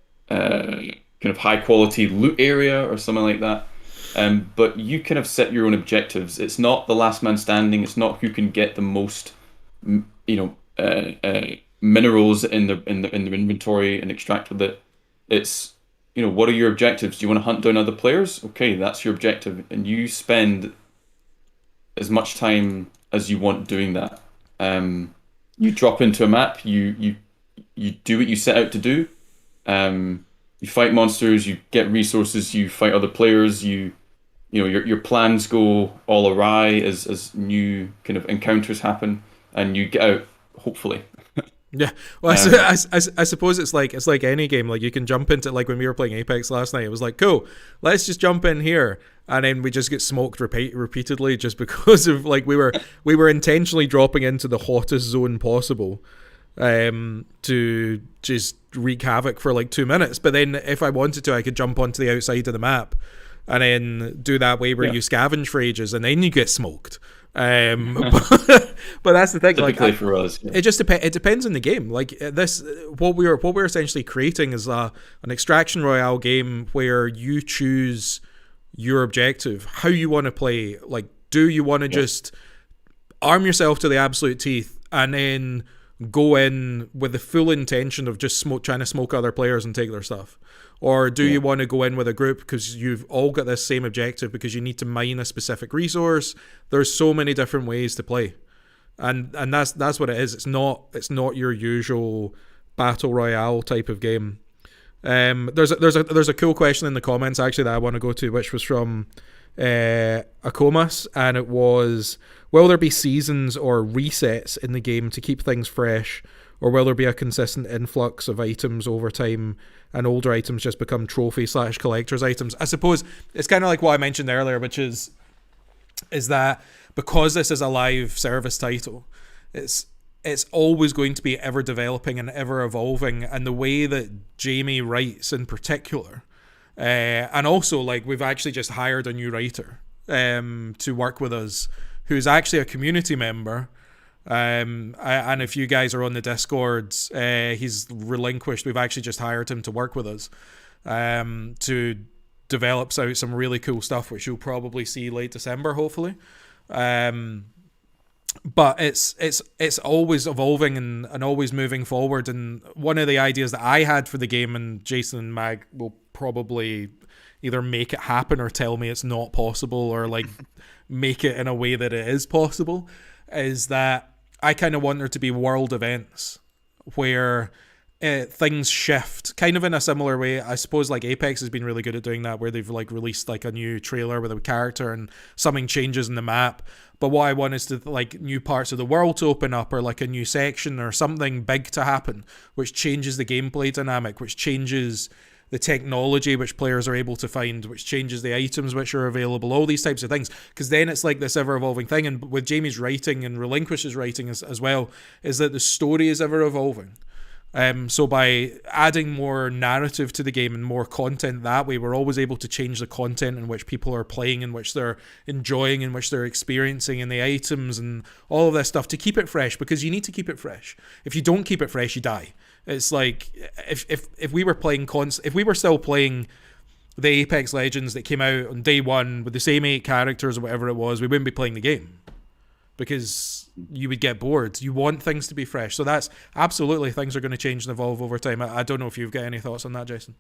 high quality loot area or something like that. But you kind of set your own objectives. It's not the last man standing. It's not who can get the most, minerals in the inventory and extract with it. It's, what are your objectives? Do you want to hunt down other players? Okay, that's your objective, and you spend as much time as you want doing that. You drop into a map. You do what you set out to do. You fight monsters, you get resources, you fight other players, your plans go all awry as new kind of encounters happen, and you get out, hopefully. Yeah, well, Um, I suppose it's like any game. Like you can jump into like when we were playing Apex last night. It was like, cool, let's just jump in here, and then we just get smoked repeatedly just because of like we were intentionally dropping into the hottest zone possible, to just wreak havoc for like 2 minutes. But then if I wanted to, I could jump onto the outside of the map, and then do that way where yeah, you scavenge for ages, and then you get smoked. But that's the thing. Like, typically for us. Yeah. it just it depends on the game. Like this, what we're essentially creating is an extraction royale game where you choose your objective, how you want to play. Like, do you want to just arm yourself to the absolute teeth and then go in with the full intention of just trying to smoke other players and take their stuff? Or do you want to go in with a group because you've all got this same objective because you need to mine a specific resource? There's so many different ways to play. And that's what it is. It's not your usual battle royale type of game. There's a cool question in the comments actually that I want to go to, which was from Akomas, and it was, will there be seasons or resets in the game to keep things fresh, or will there be a consistent influx of items over time and older items just become trophy/collector's items? I suppose it's kind of like what I mentioned earlier, which is that because this is a live service title, it's always going to be ever developing and ever evolving. And the way that Jamie writes in particular, and also like we've actually just hired a new writer to work with us, who's actually a community member. And if you guys are on the Discords, he's relinquished. We've actually just hired him to work with us to develop out some really cool stuff, which you'll probably see late December, hopefully. But it's always evolving and always moving forward. And one of the ideas that I had for the game, and Jason and Mag will probably either make it happen or tell me it's not possible, or like make it in a way that it is possible, is that I kind of want there to be world events where things shift, kind of in a similar way. I suppose like Apex has been really good at doing that, where they've like released like a new trailer with a character and something changes in the map. But what I want is to like new parts of the world to open up, or like a new section or something big to happen, which changes the gameplay dynamic, which changes the technology which players are able to find, which changes the items which are available, all these types of things. Because then it's like this ever-evolving thing. And with Jamie's writing and Relinquish's writing as well, is that the story is ever-evolving. So by adding more narrative to the game and more content that way, we're always able to change the content in which people are playing, in which they're enjoying, in which they're experiencing, and the items and all of this stuff, to keep it fresh, because you need to keep it fresh. If you don't keep it fresh, you die. It's like if we were playing if we were still playing the Apex Legends that came out on day one with the same 8 characters or whatever it was, we wouldn't be playing the game, because you would get bored. You want things to be fresh. So that's absolutely, things are going to change and evolve over time. I don't know if you've got any thoughts on that, Jason.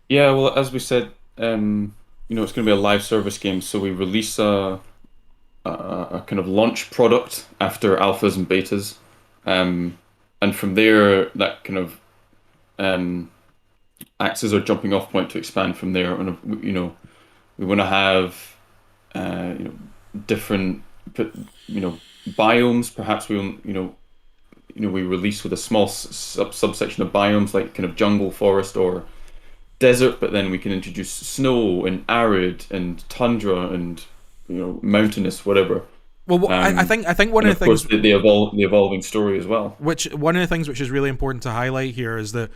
Yeah, well, as we said, it's going to be a live service game, so we release a kind of launch product after alphas and betas, and from there, that kind of acts as our jumping off point to expand from there. And we want to have different biomes. Perhaps we release with a small subsection of biomes, like kind of jungle, forest, or desert, but then we can introduce snow and arid and tundra and mountainous, whatever. Well, I think one of the things, the evolving story as well. Which one of the things which is really important to highlight here is that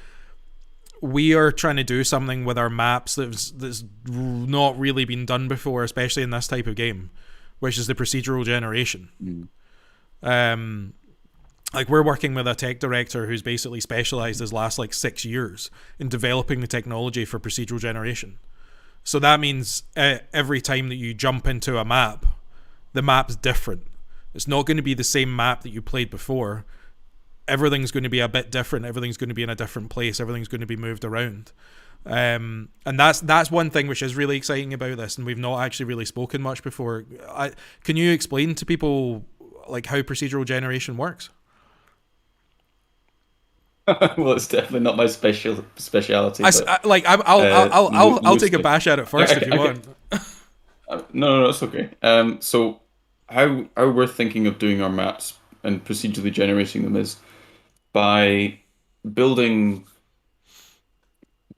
we are trying to do something with our maps that's not really been done before, especially in this type of game, which is the procedural generation. Like, we're working with a tech director who's basically specialized his last like 6 years in developing the technology for procedural generation. So that means every time that you jump into a map, the map's different. It's not going to be the same map that you played before. Everything's going to be a bit different. Everything's going to be in a different place. Everything's going to be moved around. And that's one thing which is really exciting about this, and we've not actually really spoken much before. Can you explain to people like how procedural generation works? Well, it's definitely not my speciality. I'll take a bash at it first if you want. No, it's okay. So how we're thinking of doing our maps and procedurally generating them is by building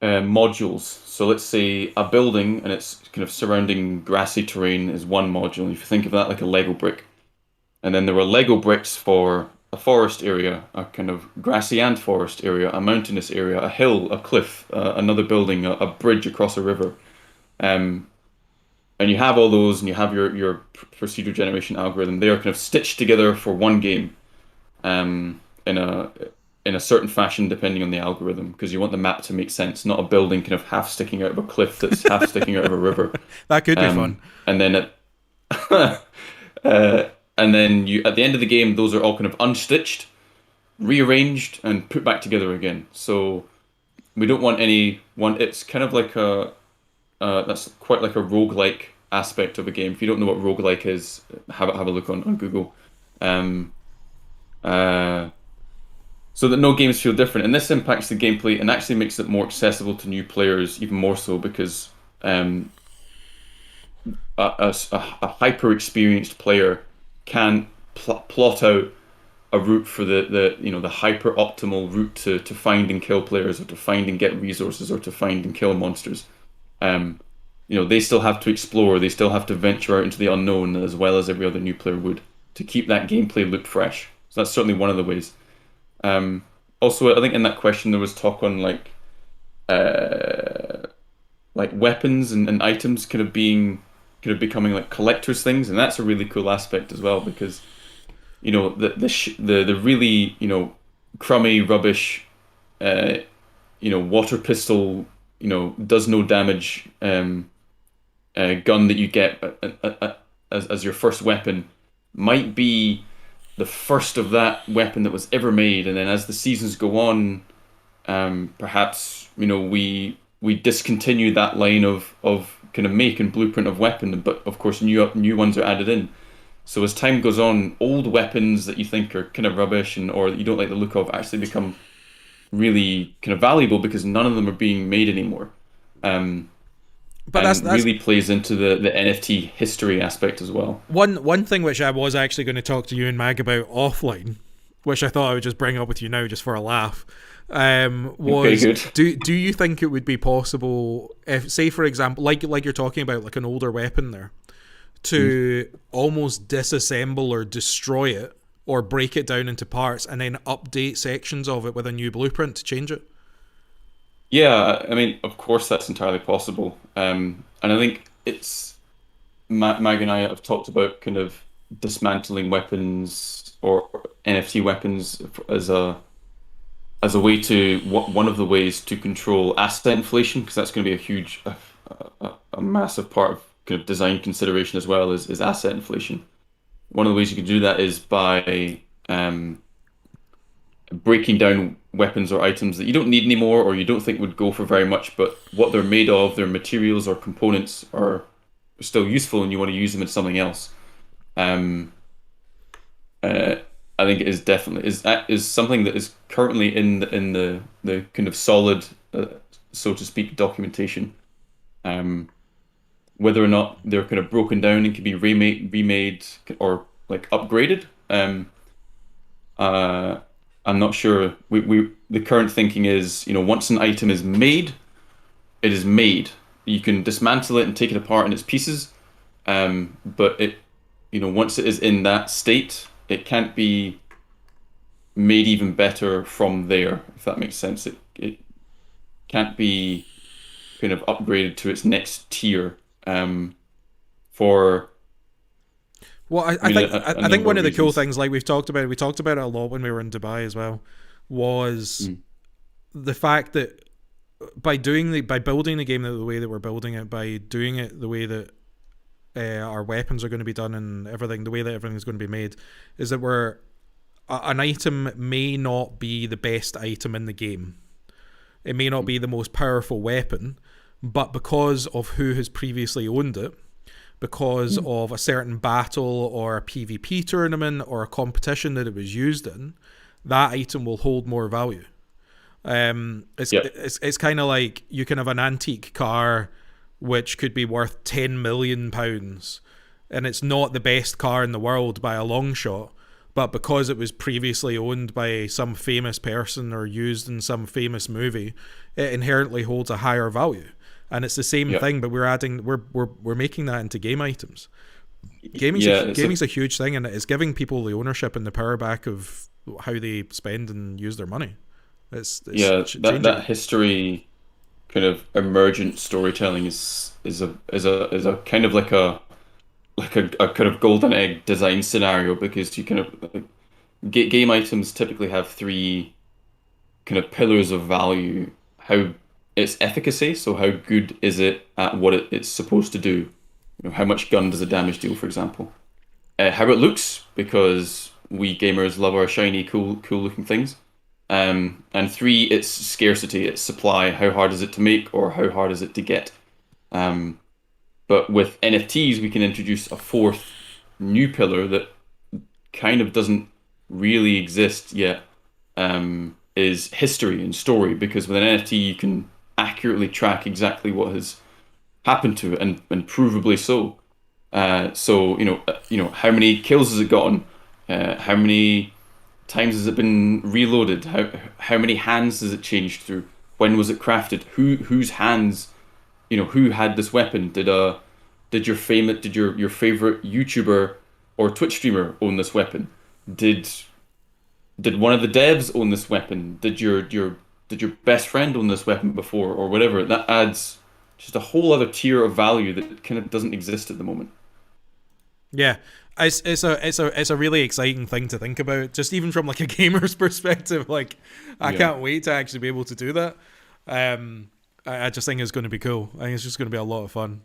modules. So let's say a building and its kind of surrounding grassy terrain is one module. If you think of that like a Lego brick, and then there were Lego bricks for a forest area, a kind of grassy and forest area, a mountainous area, a hill, a cliff, another building, a bridge across a river. Um, and you have all those, and you have your procedure generation algorithm. They are kind of stitched together for one game, in a certain fashion, depending on the algorithm, because you want the map to make sense, not a building kind of half sticking out of a cliff that's half sticking out of a river. That could be fun. And then it, and then you at the end of the game, those are all kind of unstitched, rearranged, and put back together again. So we don't want any one. It's kind of like a that's quite like a roguelike aspect of a game. If you don't know what roguelike is, have a look on Google. Um, so that no games feel different, and this impacts the gameplay and actually makes it more accessible to new players, even more so because a hyper experienced player can plot out a route for the hyper optimal route to find and kill players, or to find and get resources, or to find and kill monsters. They still have to explore, they still have to venture out into the unknown as well as every other new player would, to keep that gameplay loop fresh. So that's certainly one of the ways. Also, I think in that question there was talk on like weapons and items kind of becoming like collectors things, and that's a really cool aspect as well, because the really crummy rubbish water pistol does no damage gun that you get as your first weapon might be the first of that weapon that was ever made, and then as the seasons go on, perhaps we discontinue that line of kind of make and blueprint of weapon, but of course new ones are added in. So as time goes on, old weapons that you think are kind of rubbish or that you don't like the look of actually become really kind of valuable because none of them are being made anymore. But that's really plays into the NFT history aspect as well. One thing which I was actually going to talk to you and Mag about offline, which I thought I would just bring up with you now just for a laugh, was do you think it would be possible if, say for example, like you're talking about, like an older weapon there, to almost disassemble or destroy it or break it down into parts and then update sections of it with a new blueprint to change it? Yeah, I mean, of course, that's entirely possible. And I think it's Mag and I have talked about kind of dismantling weapons or NFT weapons as a way to one of the ways to control asset inflation, because that's going to be a massive part of kind of design consideration as well is asset inflation. One of the ways you can do that is by breaking down weapons or items that you don't need anymore or you don't think would go for very much, but what they're made of, their materials or components are still useful and you want to use them in something else. I think it is definitely is something that is currently in the kind of solid, so to speak, documentation. Whether or not they're kind of broken down and can be remade or like upgraded, I'm not sure. The current thinking is, once an item is made, it is made. You can dismantle it and take it apart in its pieces, but once it is in that state, it can't be made even better from there, if that makes sense. It can't be kind of upgraded to its next tier. Well, I think one of the cool things, like we talked about it a lot when we were in Dubai as well, was the fact that by building the game the way that we're building it, by doing it the way that our weapons are going to be done and everything, the way that everything's going to be made, is that an item may not be the best item in the game. It may not be the most powerful weapon, but because of who has previously owned it, because of a certain battle or a PvP tournament or a competition that it was used in, that item will hold more value. It's kind of like you can have an antique car which could be worth £10 million, and it's not the best car in the world by a long shot, but because it was previously owned by some famous person or used in some famous movie, it inherently holds a higher value. And it's the same Yeah. thing, but we're making that into game items. Yeah, it's Gaming's a huge thing, and it's giving people the ownership and the power back of how they spend and use their money. It's yeah, changing. that history kind of emergent storytelling is a kind of like a kind of golden egg design scenario, because you kind of game items typically have three kind of pillars of value. How its efficacy, so how good is it at what it's supposed to do? You know, how much gun does a damage deal, for example? How it looks, because we gamers love our shiny, cool looking things. And three, its scarcity, its supply. How hard is it to make, or how hard is it to get? Um, but with NFTs, we can introduce a fourth new pillar that kind of doesn't really exist yet, is history and story. Because with an NFT, you can accurately track exactly what has happened to it, and provably so. So how many kills has it gotten? How many times has it been reloaded? How many hands has it changed through? When was it crafted? Whose hands? Who had this weapon? Did your favorite YouTuber or Twitch streamer own this weapon? Did did one of the devs own this weapon? Did your best friend own this weapon before, or whatever? That adds just a whole other tier of value that kind of doesn't exist at the moment. Yeah, it's a really exciting thing to think about, just even from like a gamer's perspective. Like, I Yeah. can't wait to actually be able to do that. I just think it's going to be cool. I think it's just going to be a lot of fun.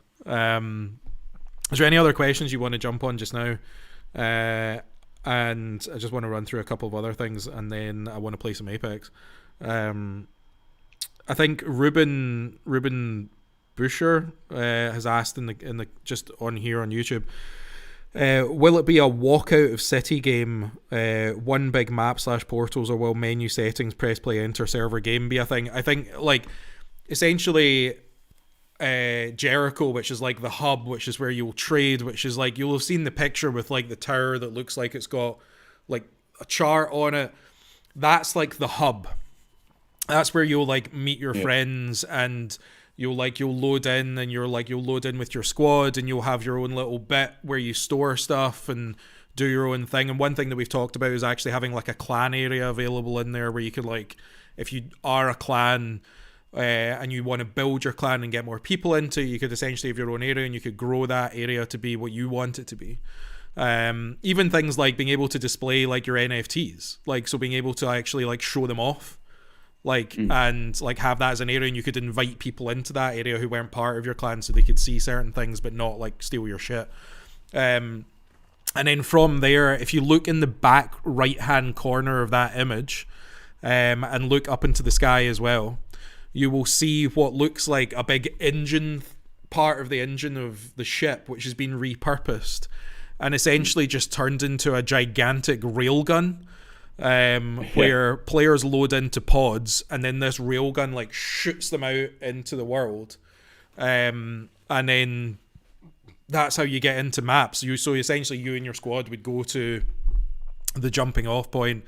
Is there any other questions you want to jump on just now? And I just want to run through a couple of other things, and then I want to play some Apex. I think Ruben Busher has asked in the just on here on YouTube. Will it be a walkout of city game, one big map / portals, or will menu settings, press play, enter server game be a thing? I think like essentially Jericho, which is like the hub, which is where you'll trade, which is like you'll have seen the picture with like the tower that looks like it's got like a chart on it. That's like the hub. That's where you'll like meet your Yeah. friends, and you'll load in, and you'll load in with your squad, and you'll have your own little bit where you store stuff and do your own thing. And one thing that we've talked about is actually having like a clan area available in there, where you could like, if you are a clan and you want to build your clan and get more people into, you could essentially have your own area, and you could grow that area to be what you want it to be. Even things like being able to display like your NFTs, like so being able to actually like show them off, like and like have that as an area, and you could invite people into that area who weren't part of your clan, so they could see certain things but not like steal your shit. And then from there, if you look in the back right hand corner of that image, and look up into the sky as well, you will see what looks like a big engine, part of the engine of the ship, which has been repurposed and essentially just turned into a gigantic railgun, where players load into pods, and then this railgun like shoots them out into the world, and then that's how you get into maps. So essentially you and your squad would go to the jumping off point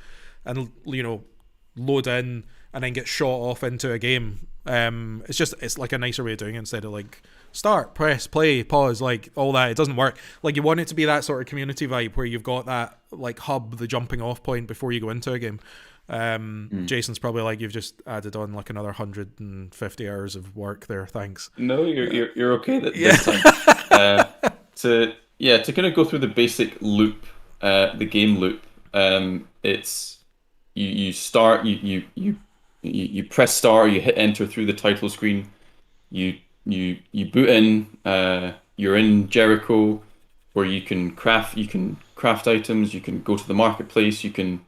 and load in, and then get shot off into a game. It's like a nicer way of doing it, instead of like start, press, play, pause, like all that. It doesn't work. Like, you want it to be that sort of community vibe where you've got that like hub, the jumping off point before you go into a game. Jason's probably like, you've just added on like another 150 hours of work there. Thanks. No, you're okay this time. To kind of go through the basic loop, the game loop. It's you start, you press start, you hit enter through the title screen. You boot in. You're in Jericho, where you can craft items. You can go to the marketplace. You can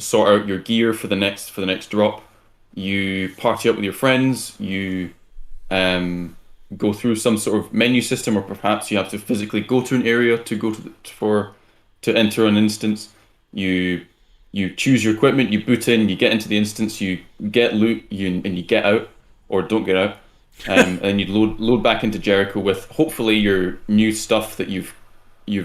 sort out your gear for the next drop. You party up with your friends. You go through some sort of menu system, or perhaps you have to physically go to an area to go to enter an instance. You choose your equipment. You boot in. You get into the instance. You get loot. And you get out, or don't get out. And you load back into Jericho with hopefully your new stuff that you've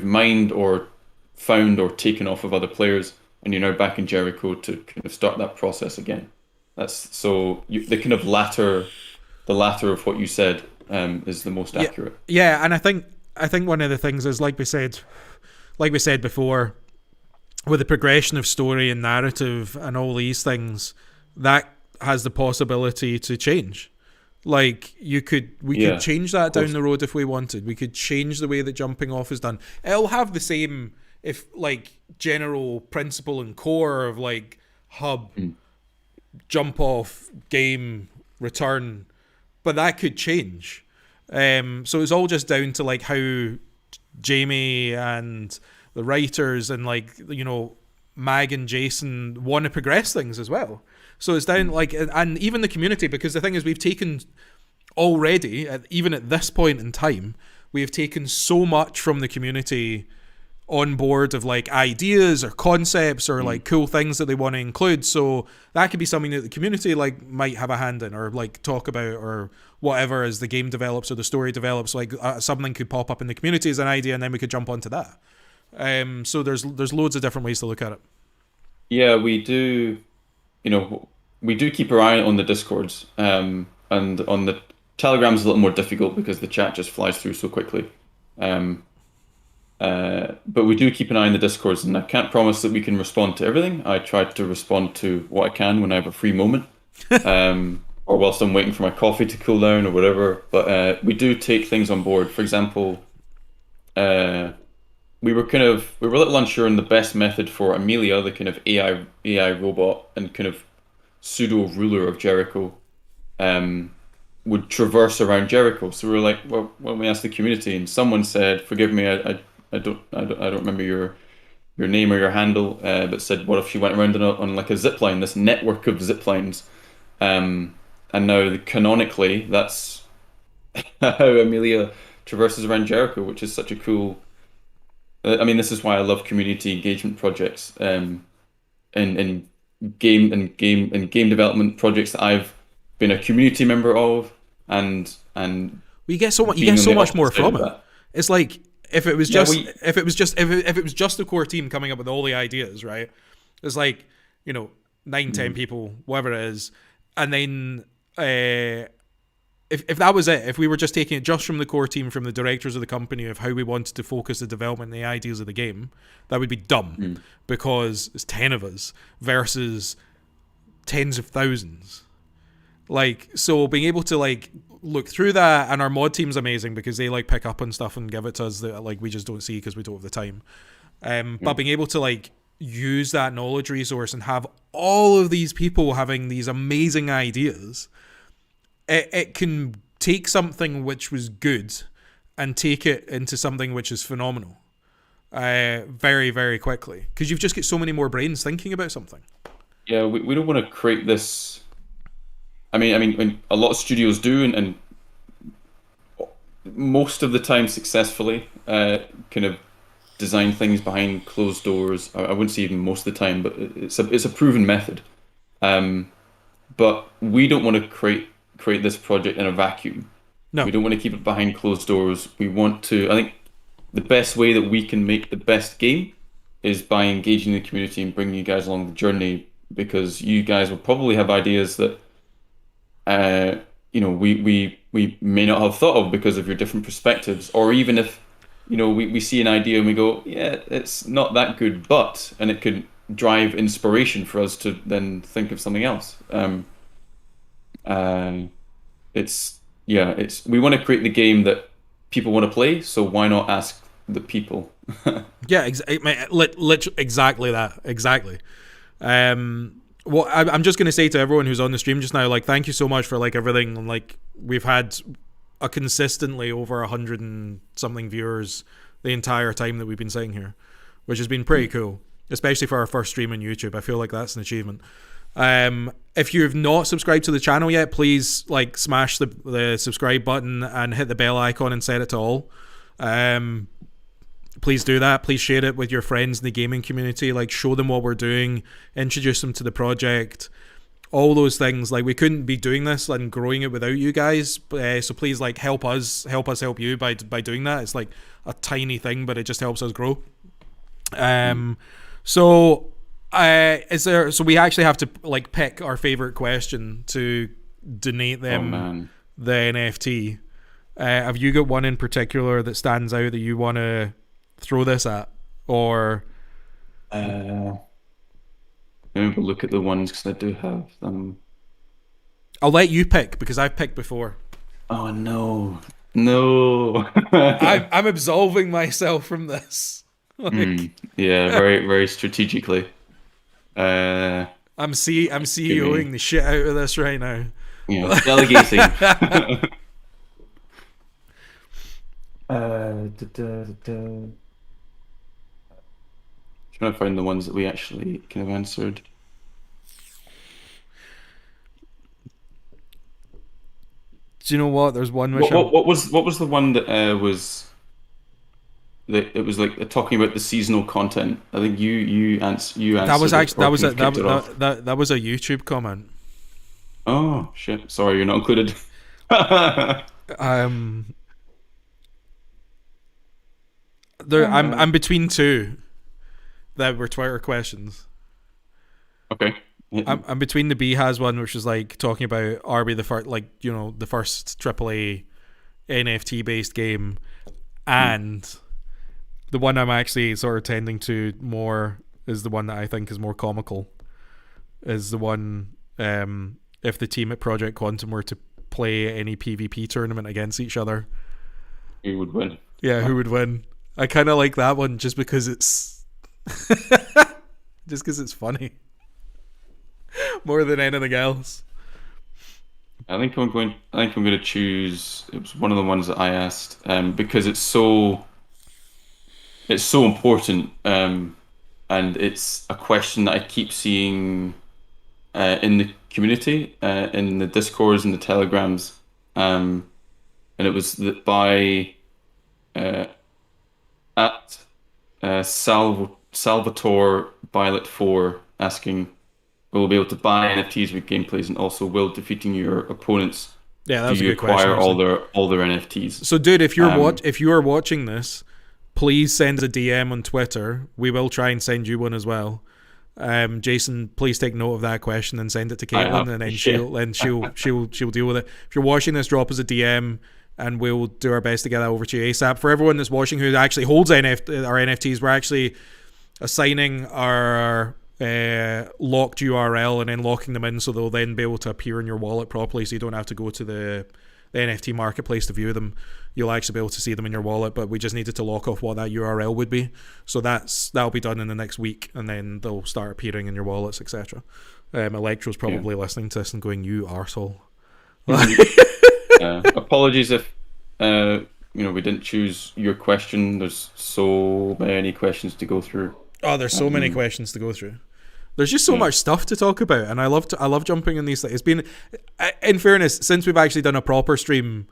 mined or found or taken off of other players, and you're now back in Jericho to kind of start that process again. That's so the kind of latter of what you said is the most Yeah, accurate. yeah, and I think one of the things is like we said before, with the progression of story and narrative and all these things, that has the possibility to change. Like we could Yeah, change of that down course. the road if we wanted. We could change the way that jumping off is done. It'll have the same if like general principle and core of like hub, Mm. jump off, game, return, but that could change. So it's all just down to like how Jamie and the writers and like Mag and Jason want to progress things as well. So it's down like and even the community, because the thing is we've taken already even at this point in time we have taken so much from the community on board of like ideas or concepts or like cool things that they want to include. So that could be something that the community like might have a hand in or like talk about or whatever as the game develops or the story develops. Like something could pop up in the community as an idea, and then we could jump onto that. So there's loads of different ways to look at it. Yeah, we do. We do keep our eye on the Discords, and on the Telegram's a little more difficult because the chat just flies through so quickly. Um, but we do keep an eye on the Discords, and I can't promise that we can respond to everything. I try to respond to what I can when I have a free moment, or whilst I'm waiting for my coffee to cool down or whatever. But we do take things on board. For example, uh, we were a little unsure on the best method for Amelia, the kind of AI robot and kind of pseudo ruler of Jericho, um, would traverse around Jericho. So we were like, well, why don't we ask the community? And someone said, forgive me, I don't remember your name or your handle, but said, what if she went around on like a zip line, this network of zip lines? And now canonically, that's how Amelia traverses around Jericho, which is such a cool. I mean, this is why I love community engagement projects, and game development projects that I've been a community member of, and We get so much. You being get on so the much more opposite side from of it. that. It's like if it was Yeah, just if it was just the core team coming up with all the ideas, right? It's like 9, 10 people, whatever it is, and then if that was it, if we were just taking it just from the core team, from the directors of the company, of how we wanted to focus the development and the ideas of the game, that would be dumb because it's 10 of us versus tens of thousands. Like, so being able to like look through that, and our mod team's amazing because they like pick up on stuff and give it to us that like we just don't see because we don't have the time. But being able to like use that knowledge resource and have all of these people having these amazing ideas, it can take something which was good and take it into something which is phenomenal very, very quickly, because you've just got so many more brains thinking about something. Yeah, we don't want to create this. I mean, a lot of studios do, and most of the time successfully, kind of design things behind closed doors. I wouldn't say even most of the time, but it's a proven method. Um, but we don't want to create this project in a vacuum. No. We don't want to keep it behind closed doors. We want to. I think the best way that we can make the best game is by engaging the community and bringing you guys along the journey, because you guys will probably have ideas that we may not have thought of because of your different perspectives, or even if we see an idea and we go, yeah, it's not that good, and it could drive inspiration for us to then think of something else. It's we want to create the game that people want to play, so why not ask the people? Yeah, exactly that. Exactly. Well, I'm just going to say to everyone who's on the stream just now, like, thank you so much for like everything. Like, we've had a consistently over 100 and something viewers the entire time that we've been sitting here, which has been pretty cool, especially for our first stream on YouTube. I feel like that's an achievement. If you've not subscribed to the channel yet, please like smash the subscribe button and hit the bell icon and set it to all. Please do that. Please share it with your friends in the gaming community. Like, show them what we're doing, introduce them to the project, all those things. Like, we couldn't be doing this and growing it without you guys. So please, like, help us help you by doing that. It's like a tiny thing, but it just helps us grow. So, is there? So we actually have to like pick our favorite question to donate Oh them man. the NFT. Have you got one in particular that stands out that you want to throw this at, or? Maybe we'll look at the ones because I do have them. I'll let you pick because I've picked before. Oh no, no. I'm absolving myself from this. Like, Yeah, very very strategically. I'm Give CEOing me, the shit out of this right now. delegating. Trying to find the ones that we actually kind of answered. Do you know what? There's one which What was the one that was that it was like talking about the seasonal content? I think you that was answered it actually or kind of kicked it off. that was a YouTube comment. Oh shit! Sorry, you're not included. Um, I'm between two that were Twitter questions. Okay. I'm between the B has one, which is like talking about are we the first, like, you know, the first AAA NFT based game, and the one I'm actually sort of tending to more is the one that I think is more comical. Is the one if the team at Project Quantum were to play any PvP tournament against each other, Who would win? yeah, who would win? I kind of like that one just because it's just because it's funny more than anything else. I think I'm going to choose. It was one of the ones that I asked, because it's so important, and it's a question that I keep seeing in the community, in the discords and the telegrams, and it was that by uh, at Salvatore Violet 4 asking, will be able to buy NFTs with gameplays, and also will defeating your opponents Yeah, that do was a you good question. acquire Actually. all their NFTs? So, dude, if you're Um, if you are watching this, please send a DM on Twitter. We will try and send you one as well. Jason, please take note of that question and send it to I Caitlin, have. and then Yeah. she'll deal with it. If you're watching this, drop us a DM, and we'll do our best to get that over to you ASAP. For everyone that's watching who actually holds our NFTs, we're actually assigning our locked URL and then locking them in, so they'll then be able to appear in your wallet properly, so you don't have to go to the NFT marketplace to view them. You'll actually be able to see them in your wallet, but we just needed to lock off what that URL would be. So that'll be done in the next week, and then they'll start appearing in your wallets, etc. Electro's probably listening to this and going, "You arsehole." Apologies if we didn't choose your question. There's so many questions to go through. Oh, there's so many questions to go through. There's just so much stuff to talk about, and I love jumping in these things. It's been, in fairness, since we've actually done a proper stream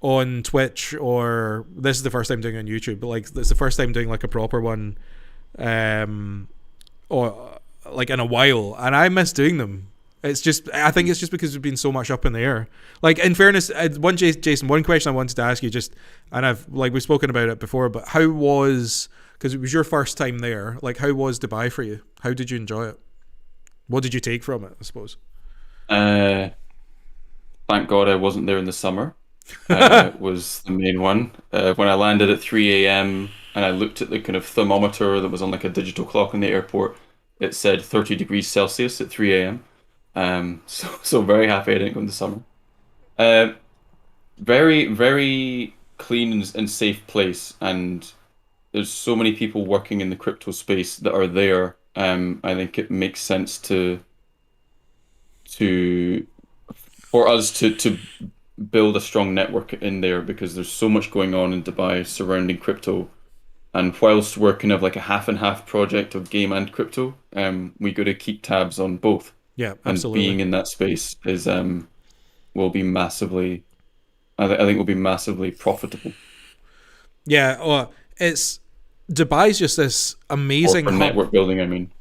on Twitch, or this is the first time doing it on YouTube, but like it's the first time doing like a proper one, or like in a while, and I miss doing them. I think it's just because there's been so much up in the air. Like, in fairness, Jason, one question I wanted to ask you, and we've spoken about it before, but because it was your first time there, like, how was Dubai for you? How did you enjoy it? What did you take from it, I suppose? Thank God I wasn't there in the summer. Was the main one. When I landed at 3 a.m. and I looked at the kind of thermometer that was on like a digital clock in the airport, it said 30 degrees Celsius at 3 a.m. So very happy I didn't go in the summer. Very, very clean and safe place, and there's so many people working in the crypto space that are there. I think it makes sense for us to build a strong network in there, because there's so much going on in Dubai surrounding crypto. And whilst we're kind of like a half and half project of game and crypto, we got to keep tabs on both. Yeah, And absolutely. being in that space will be massively, I think will be massively profitable. Yeah, it's Dubai's just this amazing For hub. network building, I mean.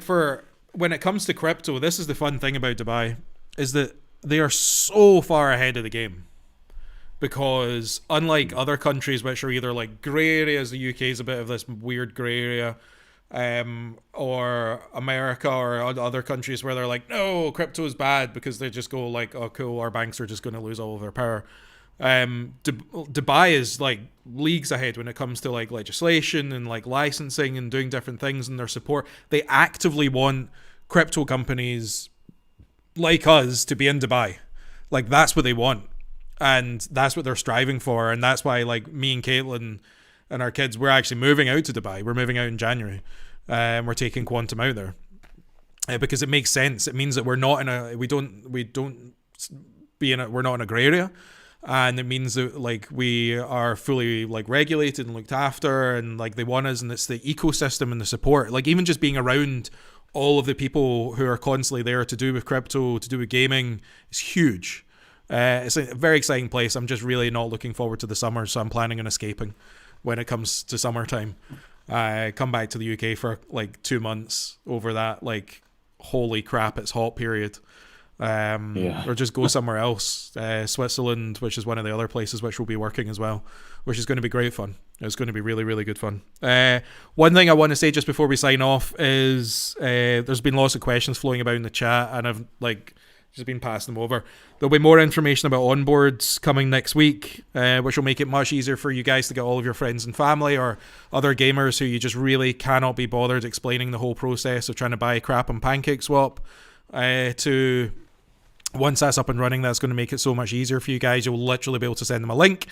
For when it comes to crypto, this is the fun thing about Dubai, is that they are so far ahead of the game. because unlike other countries which are either like grey areas, the UK is a bit of this weird grey area, or America or other countries where they're like, no, crypto is bad because they just go like, oh cool, our banks are just going to lose all of their power. Dubai is like leagues ahead when it comes to like legislation and like licensing and doing different things and their support. They actively want crypto companies like us to be in Dubai. Like that's what they want, and that's what they're striving for, and that's why like me and Caitlin and our kids, we're actually moving out to Dubai. We're moving out in January, and we're taking Quantum out there because it makes sense. It means that we're not in a we're not in a grey area, and it means that like we are fully like regulated and looked after, and like they want us, and it's the ecosystem and the support. Like even just being around all of the people who are constantly there to do with crypto, to do with gaming, is huge. It's a very exciting place. I'm just really not looking forward to the summer, so I'm planning on escaping when it comes to summertime. I come back to the UK for like 2 months over that like holy crap it's hot period, or just go somewhere else, Switzerland, which is one of the other places which we'll be working as well, which is going to be great fun. It's going to be really, really good fun. One thing I want to say just before we sign off is there's been lots of questions flowing about in the chat, and I've like just been passing them over. There'll be more information about onboards coming next week, which will make it much easier for you guys to get all of your friends and family or other gamers who you just really cannot be bothered explaining the whole process of trying to buy crap on PancakeSwap. To once that's up and running, that's going to make it so much easier for you guys. You'll literally be able to send them a link.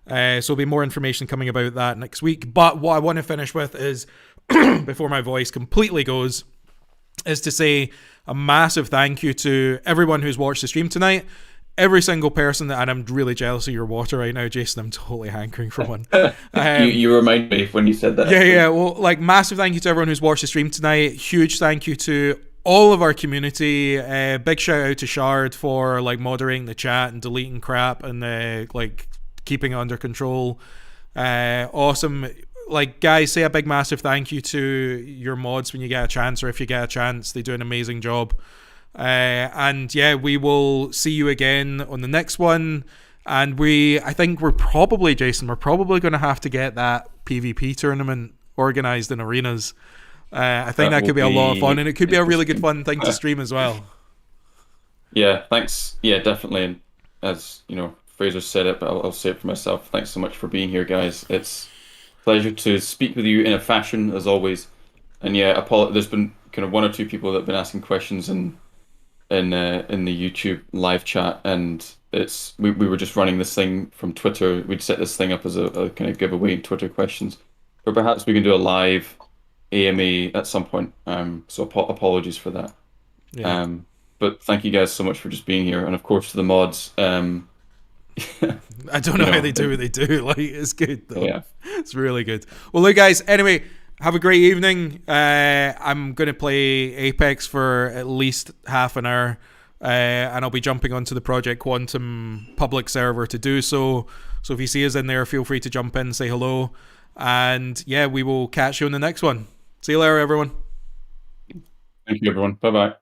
So there'll be more information coming about that next week. But what I want to finish with is, before my voice completely goes, is to say a massive thank you to everyone who's watched the stream tonight. Every single person and I'm really jealous of your water right now, Jason. I'm totally hankering for one. You remind me when you said that. Yeah. Well, like massive thank you to everyone who's watched the stream tonight. Huge thank you to all of our community. Big shout out to Shard for like moderating the chat and deleting crap and like keeping it under control. Awesome. Like guys, say a big massive thank you to your mods when you get a chance, or if you get a chance. They do an amazing job. And yeah, we will see you again on the next one. And I think we're probably going to have to get that PvP tournament organized in arenas. I think that could be a lot of fun, and it could be a really good fun thing to stream as well. Yeah, thanks. Yeah, definitely. And as you know, Fraser said it, but I'll say it for myself. Thanks so much for being here, guys. It's a pleasure to speak with you in a fashion, as always. And yeah, there's been kind of one or two people that have been asking questions in the YouTube live chat, and we were just running this thing from Twitter. We'd set this thing up as a kind of giveaway in Twitter questions, but perhaps we can do a live AMA at some point. So apologies for that. Yeah. But thank you guys so much for just being here, and of course to the mods. I don't know how they do what they do. Like, it's good though. Yeah, it's really good. Well, look, guys. Anyway, have a great evening. I'm gonna play Apex for at least half an hour, and I'll be jumping onto the Project Quantum public server to do so. So if you see us in there, feel free to jump in, say hello, and yeah, we will catch you on the next one. See you later, everyone. Thank you, everyone. Bye bye.